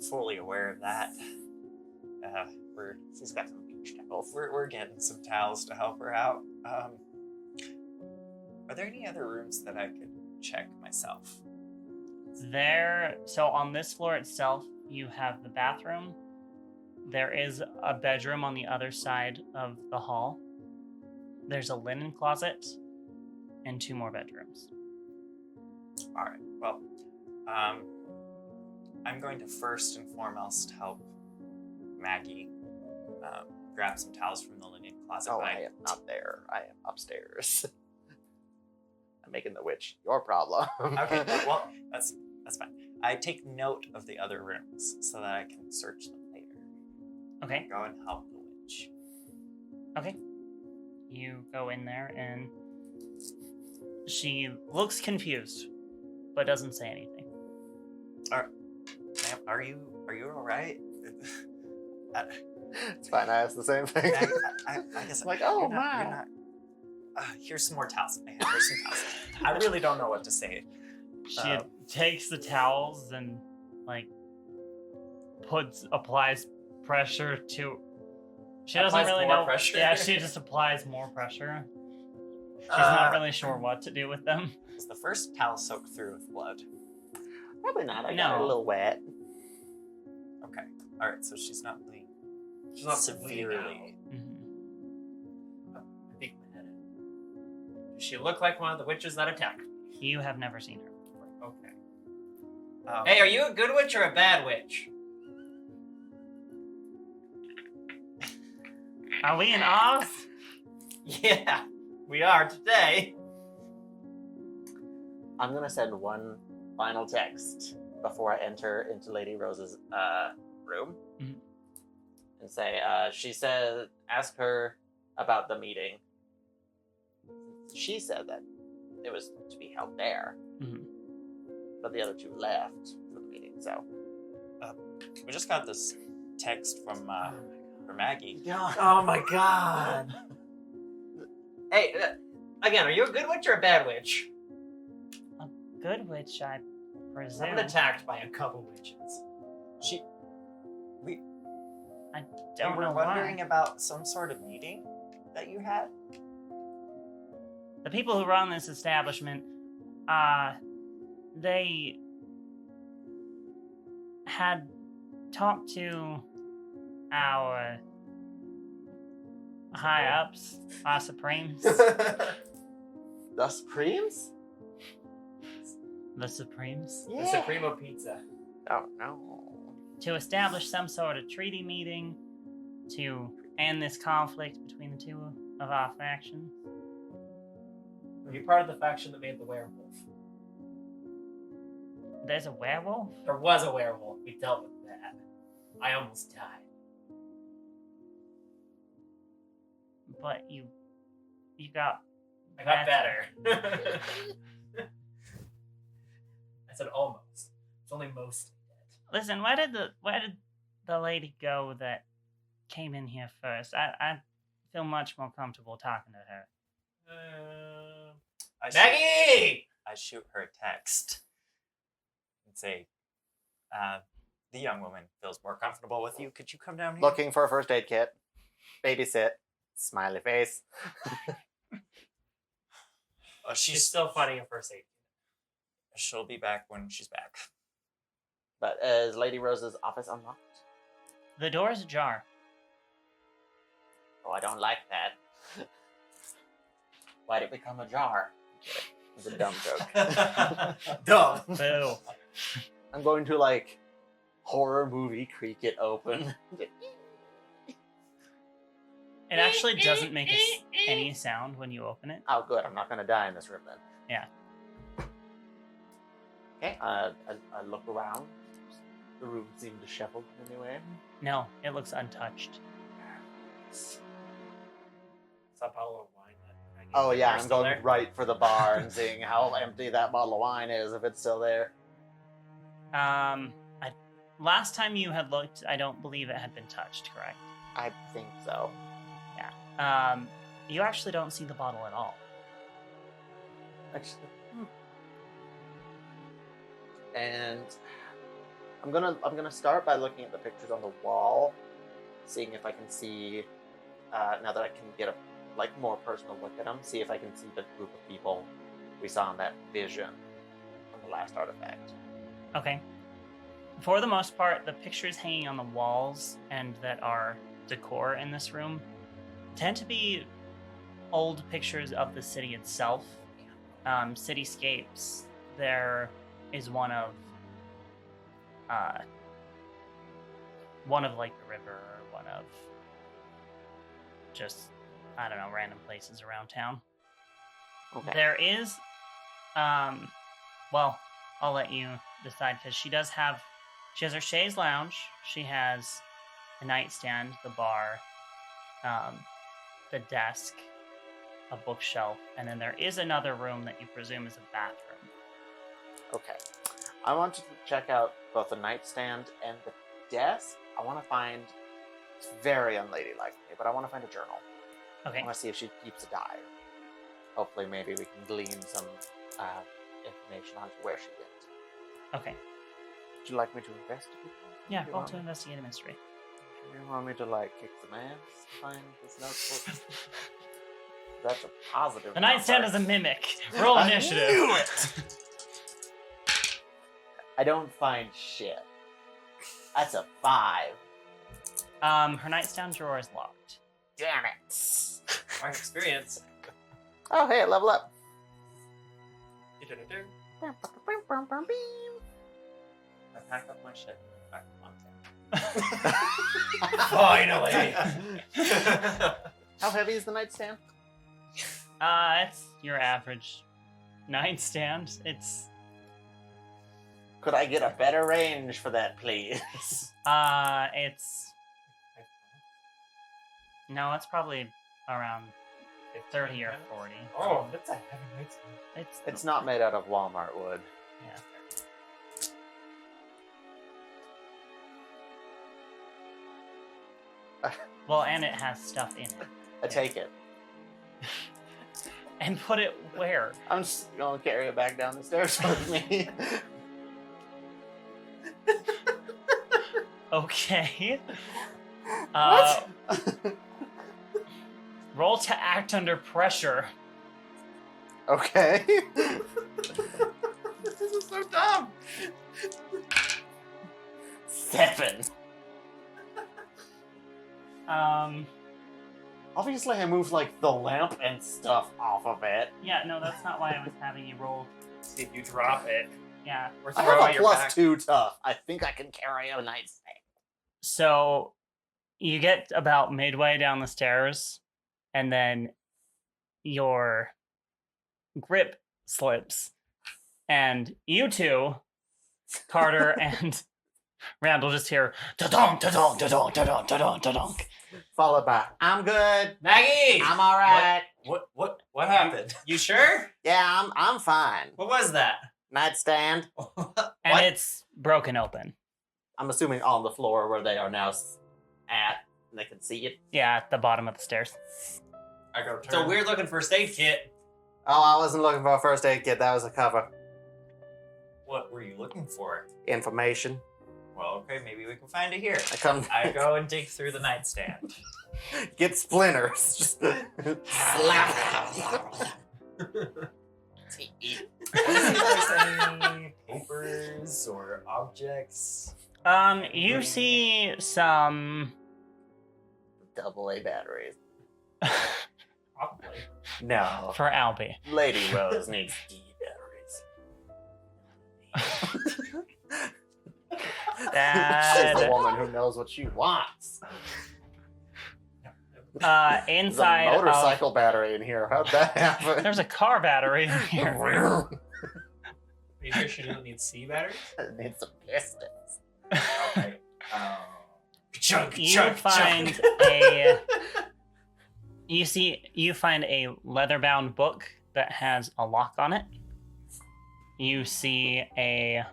fully aware of that. She's got some beach towels. We're getting some towels to help her out. Are there any other rooms that I could check myself? So on this floor itself, you have the bathroom. There is a bedroom on the other side of the hall. There's a linen closet and 2 more bedrooms. All right. Well, I'm going to first and foremost help Maggie grab some towels from the linen closet. Oh, I am not there. I am upstairs. I'm making the witch your problem. Okay. Well, that's fine. I take note of the other rooms so that I can search them later. Okay. Go and help the witch. Okay. You go in there and she looks confused, but doesn't say anything. Ma'am, are you all right? It's fine. I asked the same thing. I guess I'm like, oh you're my. You're not, here's some more towels. Here's some towels. I really don't know what to say. She takes the towels and like applies pressure to. She doesn't Applies really more know. pressure? Yeah, she just applies more pressure. She's not really sure what to do with them. Is the first towel soaked through with blood? Probably not. I got No. it a little wet. Okay. All right. So she's not bleeding. She's not severely. Mhm. I peek my head in. Does she look like one of the witches that attacked me? You have never seen her. Okay. Hey, are you a good witch or a bad witch? Are we in Oz? Yeah, we are today. I'm gonna send one final text before I enter into Lady Rose's room, Mhm. and say, she said, ask her about the meeting. She said that it was to be held there. Mhm. But the other two left for the meeting, so. We just got this text from Maggie. Yeah. Oh my god. Hey, again, are you a good witch or a bad witch? Good witch, I presume. I've been attacked by a couple witches. We Don't were know wondering why. about some sort of meeting that you had. The people who run this establishment, they had talked to our high ups, our supremes, The Supremes? the supremes, The Supremo Pizza. Oh, no. to establish some sort of treaty meeting to end this conflict between the two of our factions. Were you part of the faction that made the werewolf? There's a werewolf? There was a werewolf. We dealt with that. I almost died. But you got I got better. I said almost. It's only mostly dead. Listen, where did the lady go that came in here first? I feel much more comfortable talking to her. Maggie! I shoot her a text and say, the young woman feels more comfortable with you. Could you come down here? Looking for a first aid kit. Babysit. Smiley face. Oh, She's still finding a first aid. She'll be back when she's back. But is Lady Rose's office unlocked? The door is ajar. Oh, I don't like that. Why'd it become ajar? It's a dumb joke. Dumb. Boo. I'm going to, like, horror movie creak it open. It actually doesn't make any sound when you open it. Oh, good. I'm not going to die in this room then. Yeah. Okay. I look around. The room seemed disheveled in any way. No, it looks untouched. It's a bottle of wine. Oh, yeah. They're I'm still going there? right for the bar and seeing how empty that bottle of wine is, if it's still there. Last time you had looked, I don't believe it had been touched, correct? I think so. You actually don't see the bottle at all. Actually. And I'm gonna start by looking at the pictures on the wall, seeing if I can see. Now that I can get a more personal look at them, see if I can see the group of people we saw in that vision on the last artifact. Okay. For the most part, the pictures hanging on the walls and that are decor in this room tend to be old pictures of the city itself. Cityscapes. There is one of like the river, or one of just, I don't know, random places around town. Okay. There is, well, I'll let you decide, because she has her chaise lounge, she has a nightstand, the bar, the desk, a bookshelf, and then there is another room that you presume is a bathroom. Okay. I want to check out both the nightstand and the desk. I want to find. It's very unladylike of me, but I want to find a journal. Okay. I want to see if she keeps a diary. Hopefully, maybe we can glean some information on where she went. Okay. Would you like me to investigate? Yeah, You roll want to me- investigate a mystery. You want me to kick some ass? Find this notebook. That's a positive. The nightstand is a mimic. Roll I initiative. knew it! I don't find shit. That's a 5. Her nightstand drawer is locked. Damn it! Our experience. Oh, hey, level up. I pack up my shit. Back to Montana. Finally. How heavy is the nightstand? It's your average nightstand. It's, Could I get a better range for that, please? no, it's probably around 30 or 40. Oh, that's a heavy nightstand. It's not made out of Walmart wood. Yeah. Well, and it has stuff in it. I take it. And put it where? I'm just gonna carry it back down the stairs with me. Okay. What? Roll to act under pressure. Okay. This is so dumb. 7. Obviously, I moved like the lamp and stuff off of it. Yeah, no, that's not why I was having you roll. See if you drop it Yeah. or I throw have out a your plus back. 2 tough. I think I can carry a nightstand. So you get about midway down the stairs, and then your grip slips, and you two, Carter and Randall, just hear da-donk, da-donk, da-donk, da-donk, da-donk, da-donk. Followed by, I'm good. Maggie! I'm all right. What happened? You sure? Yeah, I'm fine. What was that? Nightstand. And it's broken open. I'm assuming on the floor where they are now at, and they can see it. Yeah, at the bottom of the stairs. I go turn. So we're looking for a aid kit. Oh, I wasn't looking for a first aid kit. That was a cover. What were you looking for? Information. Well, okay, maybe we can find it here. I I go and dig through the nightstand. get splinters. Just slap. See if there's any papers or objects. You see some AA batteries. Probably. No. for Albie. Lady Rose needs D batteries. She's the Dad. woman who knows what she wants. There's Inside a motorcycle battery in here. How'd that happen? there's a car battery in here. Are you sure she doesn't need C batteries? It needs some pistons. Okay. Chunk, You find you find a leather-bound book that has a lock on it. You see a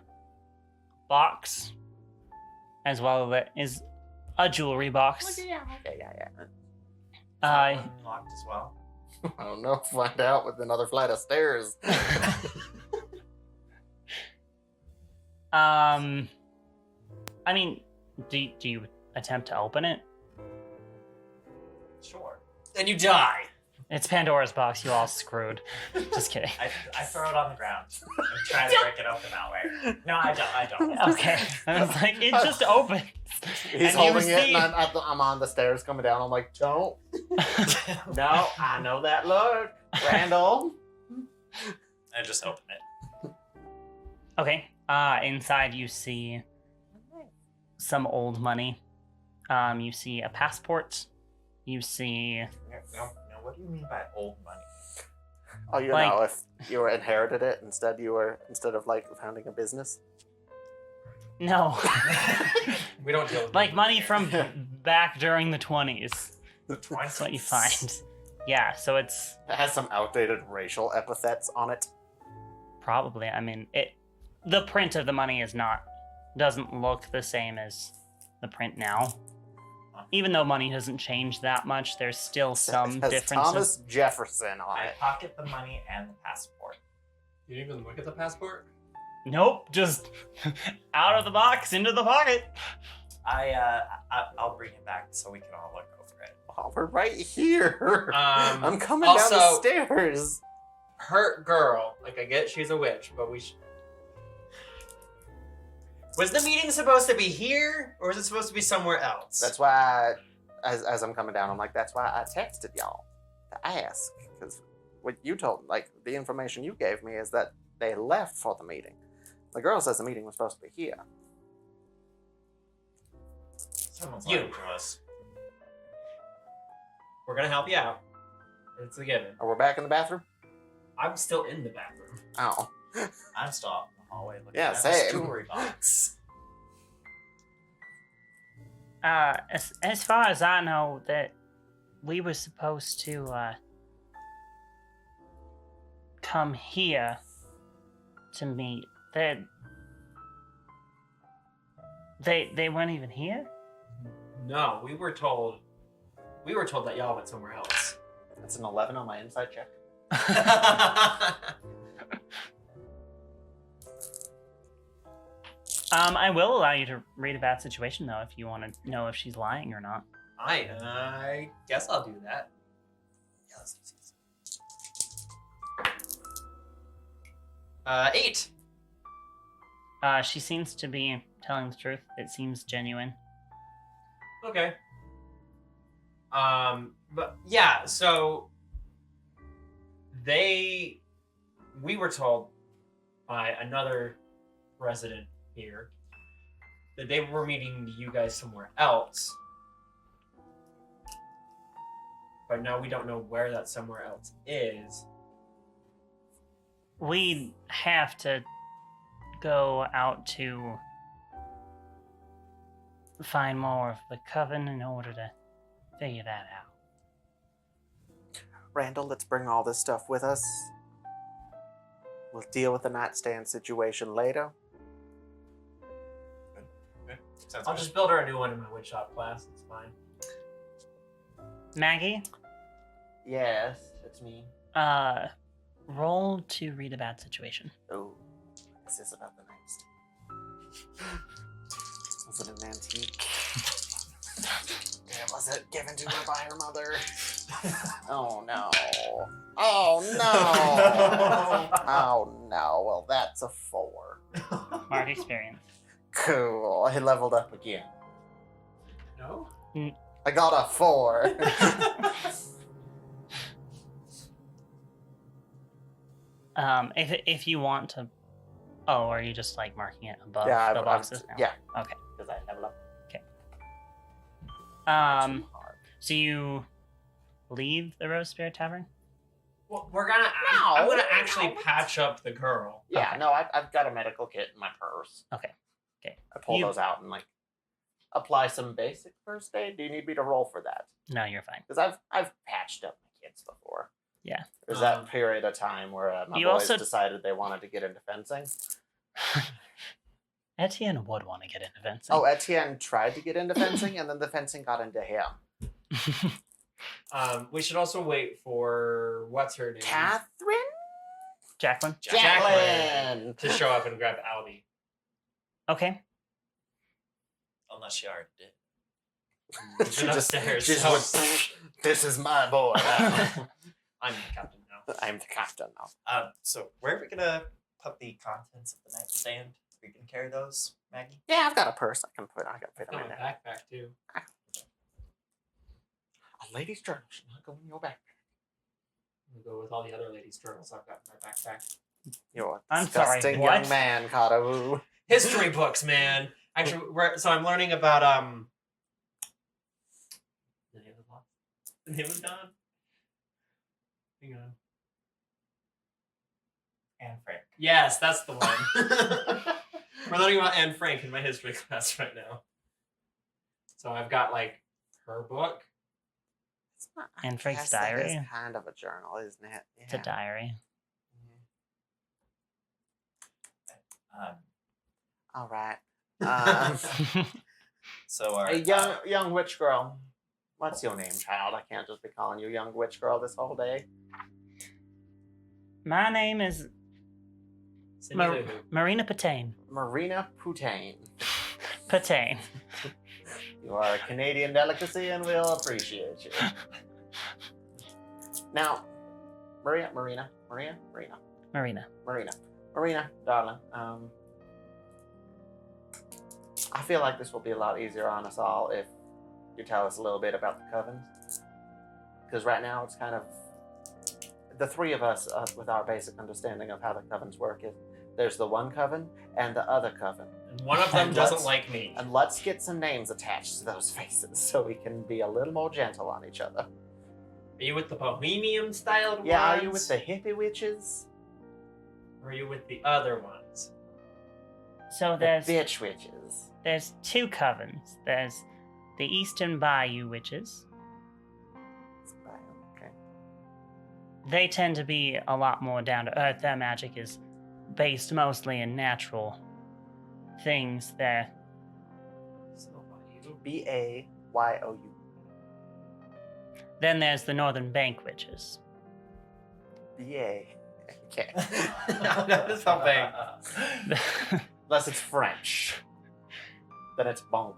box, as well that is a jewelry box. Yeah. Unlocked as well. I don't know. Find out with another flight of stairs. I mean, do you attempt to open it? Sure. Then you die. It's Pandora's box. You all screwed. Just kidding. I throw it on the ground and try to break it open that way. No, I don't. Okay. I was like, it just opens. He's And you holding it, see- and I'm on the stairs coming down. I'm like, don't. No, I know that look. Randall. I just open it. Okay. Inside you see some old money. You see a passport. You see No, what do you mean by old money? Oh, you Like- know, if you were inherited it instead of like founding a business. no, We don't deal with like money from back during the 20s. The That's what you find. Yeah, so it's It has some outdated racial epithets on it. probably. I mean, the print of the money doesn't look the same as the print now. Even though money doesn't change that much, there's still some It has differences. Thomas Jefferson on I it. pocket the money and the passport. You didn't even look at the passport? Nope, just out of the box into the pocket. I'll bring it back so we can all look over it. Oh, we're right here. Um, I'm coming down the also- stairs. Hurt girl. Like, I get she's a witch, but we should... Was the meeting supposed to be here, or was it supposed to be somewhere else? That's why, as I'm coming down, I'm like, that's why I texted y'all to ask, because what you told, like, the information you gave me is that they left for the meeting. The girl says the meeting was supposed to be here. Someone's You. lying to us. We're gonna help you out. It's a given. Are we back in the bathroom? I'm still in the bathroom. Oh. I'm still out in the hallway looking Yeah, at same. this jewelry box. As far as I know, that we were supposed to come here to meet. They weren't even here? No, we were told that y'all went somewhere else. That's an 11 on my inside check. I will allow you to read a bad situation, though, if you want to know if she's lying or not. I guess I'll do that. Yeah, let's see. 8. She seems to be telling the truth. It seems genuine. Okay. But yeah, so we were told by another resident here that they were meeting you guys somewhere else. But now we don't know where that somewhere else is. We have to go out to find more of the coven in order to figure that out. Randal, let's bring all this stuff with us. We'll deal with the Nightstand situation later. Sounds I'll good. just build her a new one in my woodshop class. It's fine. Maggie, Yes, it's me. roll to read a bad situation. Oh, this is about the nightstand. Was it an antique? Was it given to her by her mother? Oh no. Oh no. Oh no. Well, that's a 4. Mark experience. Cool. I leveled up again. No? I got a 4. If you want to, oh, are you just like marking it above Yeah, the boxes now? yeah. Okay. Because I leveled up. Um, Too hard. so you leave the Rose Spirit Tavern? Well, I'm gonna actually patch up the girl. Yeah, Okay. no, I've got a medical kit in my purse. Okay. I pull You- those out and like apply some basic first aid. Do you need me to roll for that? No, you're fine. Because I've patched up my kids before. Yeah. There's that period of time where my You boys also- decided they wanted to get into fencing. Etienne would want to get into fencing. Oh, Etienne tried to get into fencing, and then the fencing got into him. We should also wait for what's her name Catherine? Jacqueline? Jacqueline! to show up and grab Albie. Okay. Unless she already did. She's been upstairs. She just went, this is my boy. I'm the captain now. I'm the captain now. So where are we gonna put the contents of the nightstand? We can carry those, Maggie? Yeah, I've got a purse. I can fit them Got in my there. backpack too. A lady's journal should not go in your backpack. I'm gonna go with all the other ladies' journals I've got in my backpack. You're a I'm sorry, disgusting what? young man, Karawu. History books, man. Actually, so I'm learning about the name of the book. The name of Don. Hang on. Anne Frank. Yes, that's the one. We're learning about Anne Frank in my history class right now. So I've got like her book. Anne Frank's Yes, that is diary. kind of a journal, isn't it? It's a diary. All right. So our Hey, young witch girl. What's your name, child? I can't just be calling you young witch girl this whole day. My name is Cindy Lou Who. Marina Patane. Marina Putain. Patane. You are a Canadian delicacy, and we'll appreciate you. Now, Marina, darling. I feel like this will be a lot easier on us all if you tell us a little bit about the covens. Because right now it's kind of the three of us with our basic understanding of how the covens work is there's the one coven and the other coven. And one of them And doesn't let's- like me. And let's get some names attached to those faces so we can be a little more gentle on each other. Are you with the bohemian styled ones? Yeah, are you with the hippie witches? Or are you with the other ones? So The bitch witches. there's 2 covens. There's the the Eastern Bayou witches. Okay. they tend to be a lot more down to earth. Their magic is based mostly in natural things. There, Bayou. then there's the Northern Bank witches. BA. Okay. No, that's not bad. Unless it's French. Then it's bonk.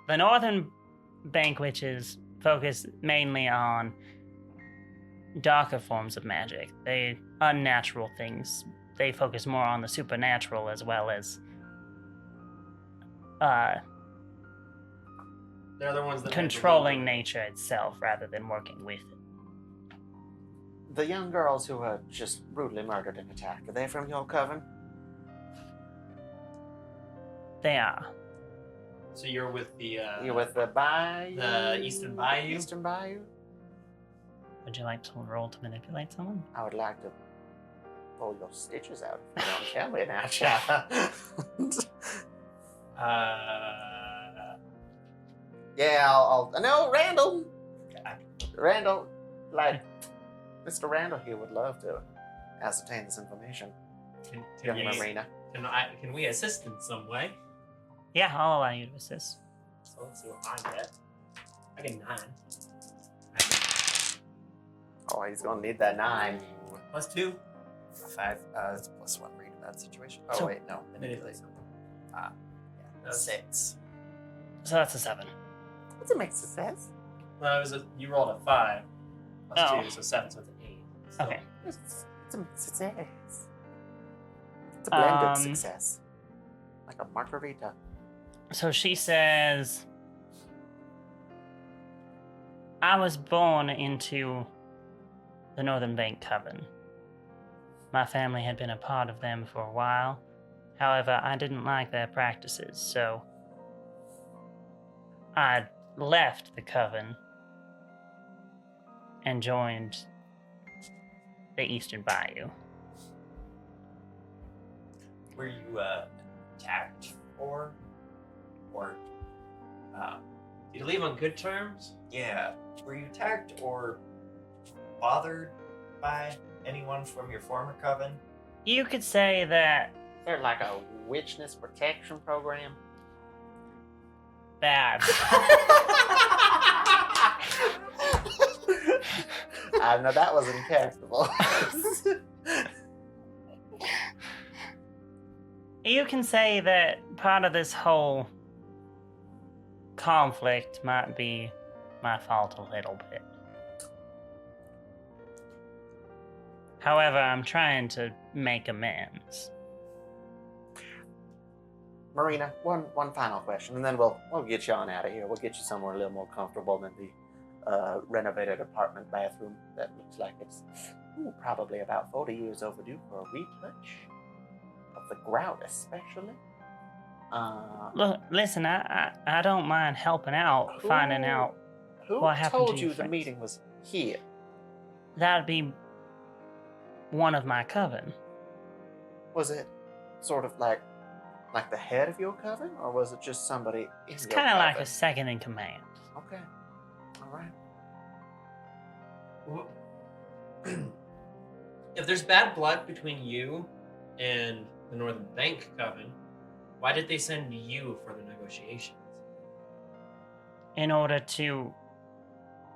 The Northern Bank witches focus mainly on darker forms of magic. They unnatural things. They focus more on the supernatural as well as They're the ones that controlling nature itself rather than working with it. The young girls who were just brutally murdered in attack, are they from your coven? They are. So you're with the You're with the Bayou? the Eastern Bayou? Eastern Bayou? Would you like to roll to manipulate someone? I would like to pull your stitches out if you don't tell me now, child. Yeah, I'll no, Randal! Randal, like, Mr. Randal here would love to ascertain this information. Young Marina. Can we assist in some way? Yeah, I'll allow you to assist. So let's see what I get. I get 9. Oh, he's gonna need that 9. Plus 2. 5. It's +1 read in that situation. Oh, So- wait, no. Manipulate. Yeah. 6. So that's a 7. What's it make success? Well, you rolled a 5. Plus Oh. 2, so 7, so it's an 8. So, Okay. It's a success. It's a blended Um, success. Like a margarita. So she says, I was born into the Northern Bank Coven. My family had been a part of them for a while. However, I didn't like their practices, so I left the coven and joined the Eastern Bayou. Were you attacked or you leave on good terms? yeah? Were you attacked or bothered by anyone from your former coven? You could say that Is there like a witchness protection program? bad. No, that was incapable. You can say that part of this whole conflict might be my fault a little bit. However, I'm trying to make amends. Marina, one final question, and then we'll get you on out of here. We'll get you somewhere a little more comfortable than the renovated apartment bathroom that looks like it's probably about 40 years overdue for a retouch of the grout, especially. Look, listen, I don't mind helping out, finding out. Who what happened told to you your the friends? meeting was here? That'd be one of my coven. Was it sort of like the head of your coven, or was it just somebody in It's your kind of like a coven? second in command. Okay. All right. If there's bad blood between you and the Northern Bank Coven, why did they send you for the negotiations? In order to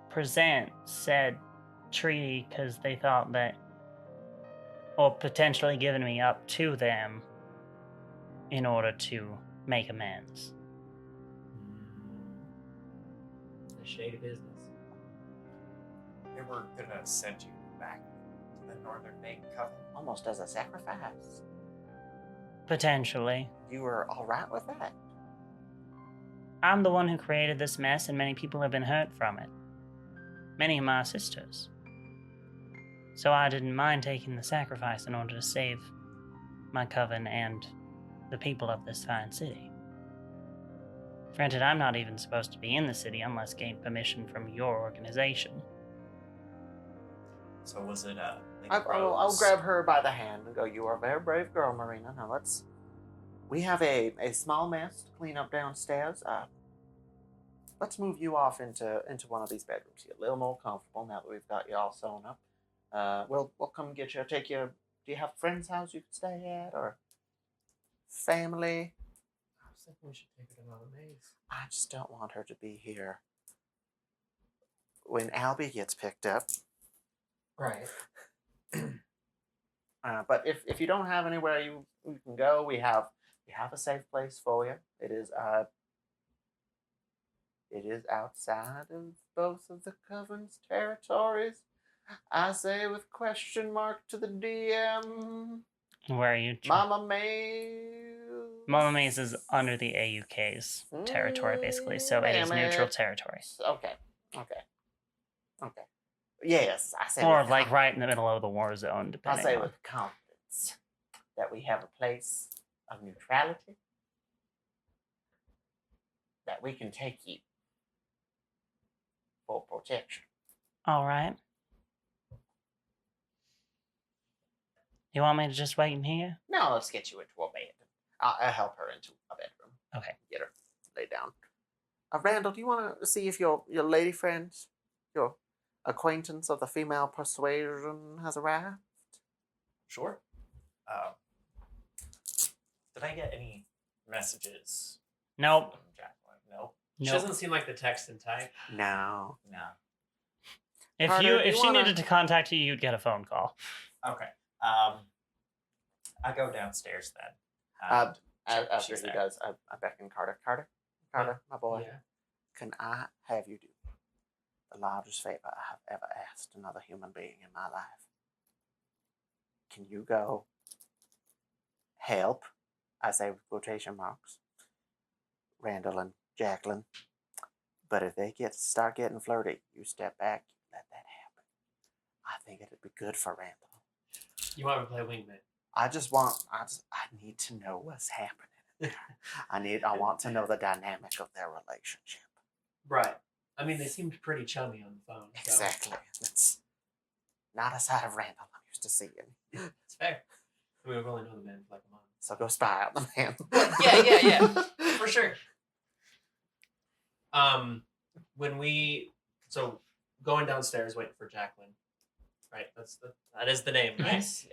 present said treaty, because they thought that, or potentially giving me up to them in order to make amends. The shady business. They were gonna send you back to the Northern Bank Coven. Almost as a sacrifice. Potentially. You were all right with that? I'm the one who created this mess, and many people have been hurt from it. Many of my sisters. So I didn't mind taking the sacrifice in order to save my coven and the people of this fine city. Granted, I'm not even supposed to be in the city unless gained permission from your organization. So was it I'll Rose? grab her by the hand and go, you are a very brave girl, Marina. Now we have a small mess to clean up downstairs. let's move you off into one of these bedrooms here. A little more comfortable now that we've got you all sewn up. We'll come get you. Take you. Do you have a friend's house you could stay at, or family? I was thinking we should take her to Mama May's. I just don't want her to be here when Albie gets picked up. Right. But if you don't have anywhere you can go, we have a safe place for you. It is outside of both of the Coven's territories. I say with question mark to the DM. Where are you? Mama Maze. Mama Maze is under the AUK's territory, basically, so it is neutral territory. Okay. Yes, I say. Or like right in the middle of the war zone, I depending say on. with confidence that we have a place of neutrality that we can take you for protection. All right. You want me to just wait in here? Now let's get you into a bed. I'll help her into a bedroom. Okay. Get her lay down. Randall, do you want to see if your lady friend, your acquaintance of the female persuasion, has arrived? Sure. Did I get any messages Nope. from Jacqueline? No. She Nope. doesn't seem like the text and type. No. No. If Carter, if you she wanna- needed to contact you, you'd get a phone call. Okay. I go downstairs then. and check if After she's he there. does, I beckon Carter. Carter, my boy, Yeah. can I have you do the largest favor I have ever asked another human being in my life? Can you go help, I say with quotation marks, Randall and Jacqueline? But if they start getting flirty, you step back, you let that happen. I think it'd be good for Randall. You want to play wingman? I need to know what's happening. I want to know the dynamic of their relationship. Right. I mean, they seemed pretty chummy on the phone. So Exactly. That's not a side of Randall I'm used to seeing. it's fair. I mean, we've only known the man for like a month. So go spy out the man. Yeah. For sure. Going downstairs waiting for Jacqueline. Right, that is the name, right? Yes.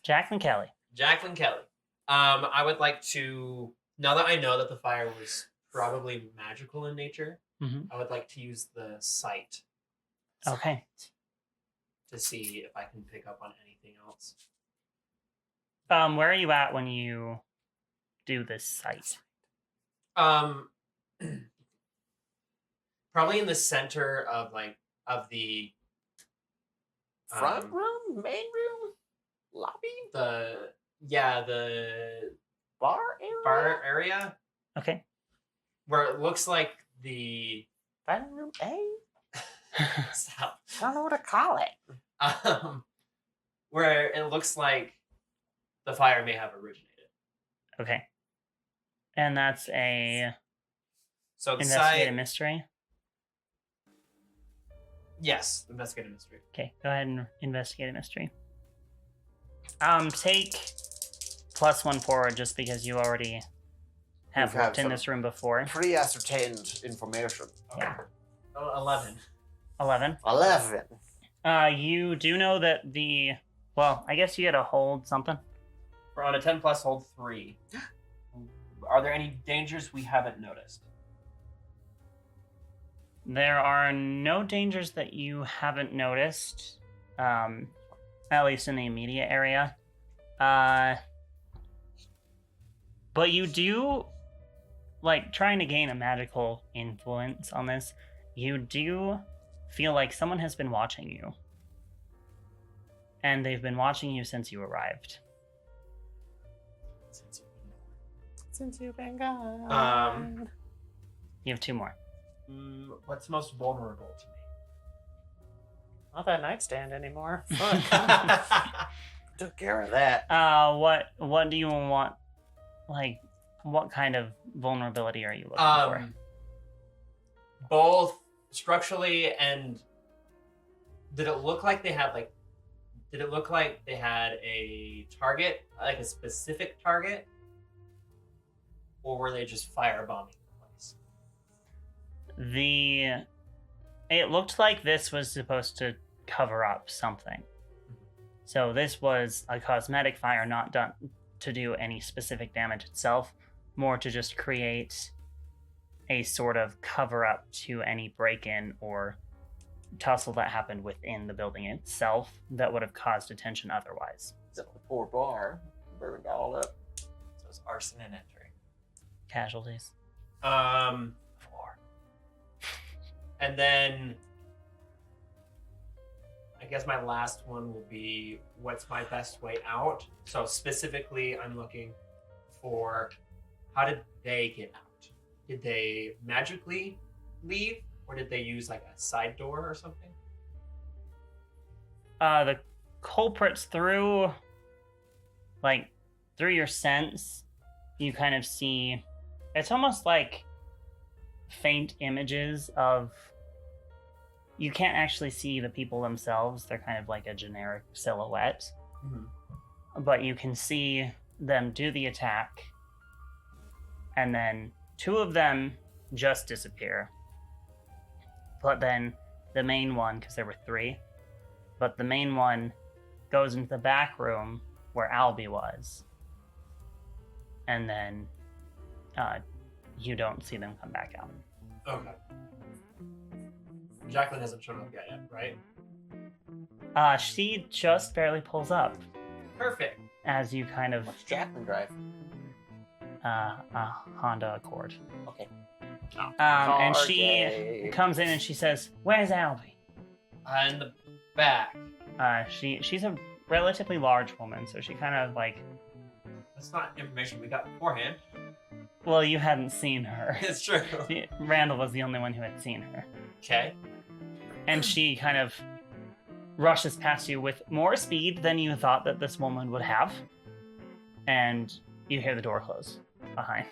Jacqueline Kelly. Jacqueline Kelly. I would like to, now that I know that the fire was probably magical in nature, Mhm. I would like to use the sight Okay. to see if I can pick up on anything else. Where are you at when you do this site? Probably in the center of the Front room? Main room? Lobby? the Bar area? bar area Okay. where it looks like the Dining room A? stop. I don't know what to call it. Where it looks like the fire may have originated. Okay. And that's a So the investigative site, mystery. yes, investigative mystery. Okay, go ahead and investigate a mystery. Take +1 forward just because you already have We've had worked in some this room before. Pre-ascertained information. Yeah. 11. 11. 11. You do know that I guess you had to hold something. We're on a 10 plus hold 3. Are there any dangers we haven't noticed? There are no dangers that you haven't noticed, at least in the immediate area. But you do, trying to gain a magical influence on this, you do feel like someone has been watching you. And they've been watching you since you arrived. Since you've been gone. You have 2 more. What's most vulnerable to Not that nightstand anymore. me? Took care of that. What do you want? What kind of vulnerability are you looking for? Both structurally and did it look like they had a target, like a specific target, or were they just firebombing the place? It looked like this was supposed to cover up something. So this was a cosmetic fire, not done to do any specific damage itself, more to just create a sort of cover up to any break-in or tussle that happened within the building itself that would have caused attention otherwise. Except the poor bar burned all up. So it's arson and entering. Casualties. 4. And then I guess my last one will be what's my best way out. So specifically, I'm looking for how did they get out? Did they magically leave, or did they use like a side door or something? The culprits through your sense, you kind of see, it's almost like faint images of, you can't actually see the people themselves. They're kind of like a generic silhouette. Mm-hmm. But you can see them do the attack, and then 2 of them just disappear. But then the main one, because there were 3, but the main one goes into the back room where Albie was. And then you don't see them come back out. Okay. Jacqueline hasn't shown up yet, right? She just barely pulls up Perfect. as you kind of What's Jacqueline drive? a Honda Accord. Okay. And Car she day. comes in and she says, "Where's Albie?" In the back. She's a relatively large woman, so she kind of like, That's not information we got beforehand. well, you hadn't seen her. It's true. Randal was the only one who had seen her. Okay. And she kind of rushes past you with more speed than you thought that this woman would have. And you hear the door close behind.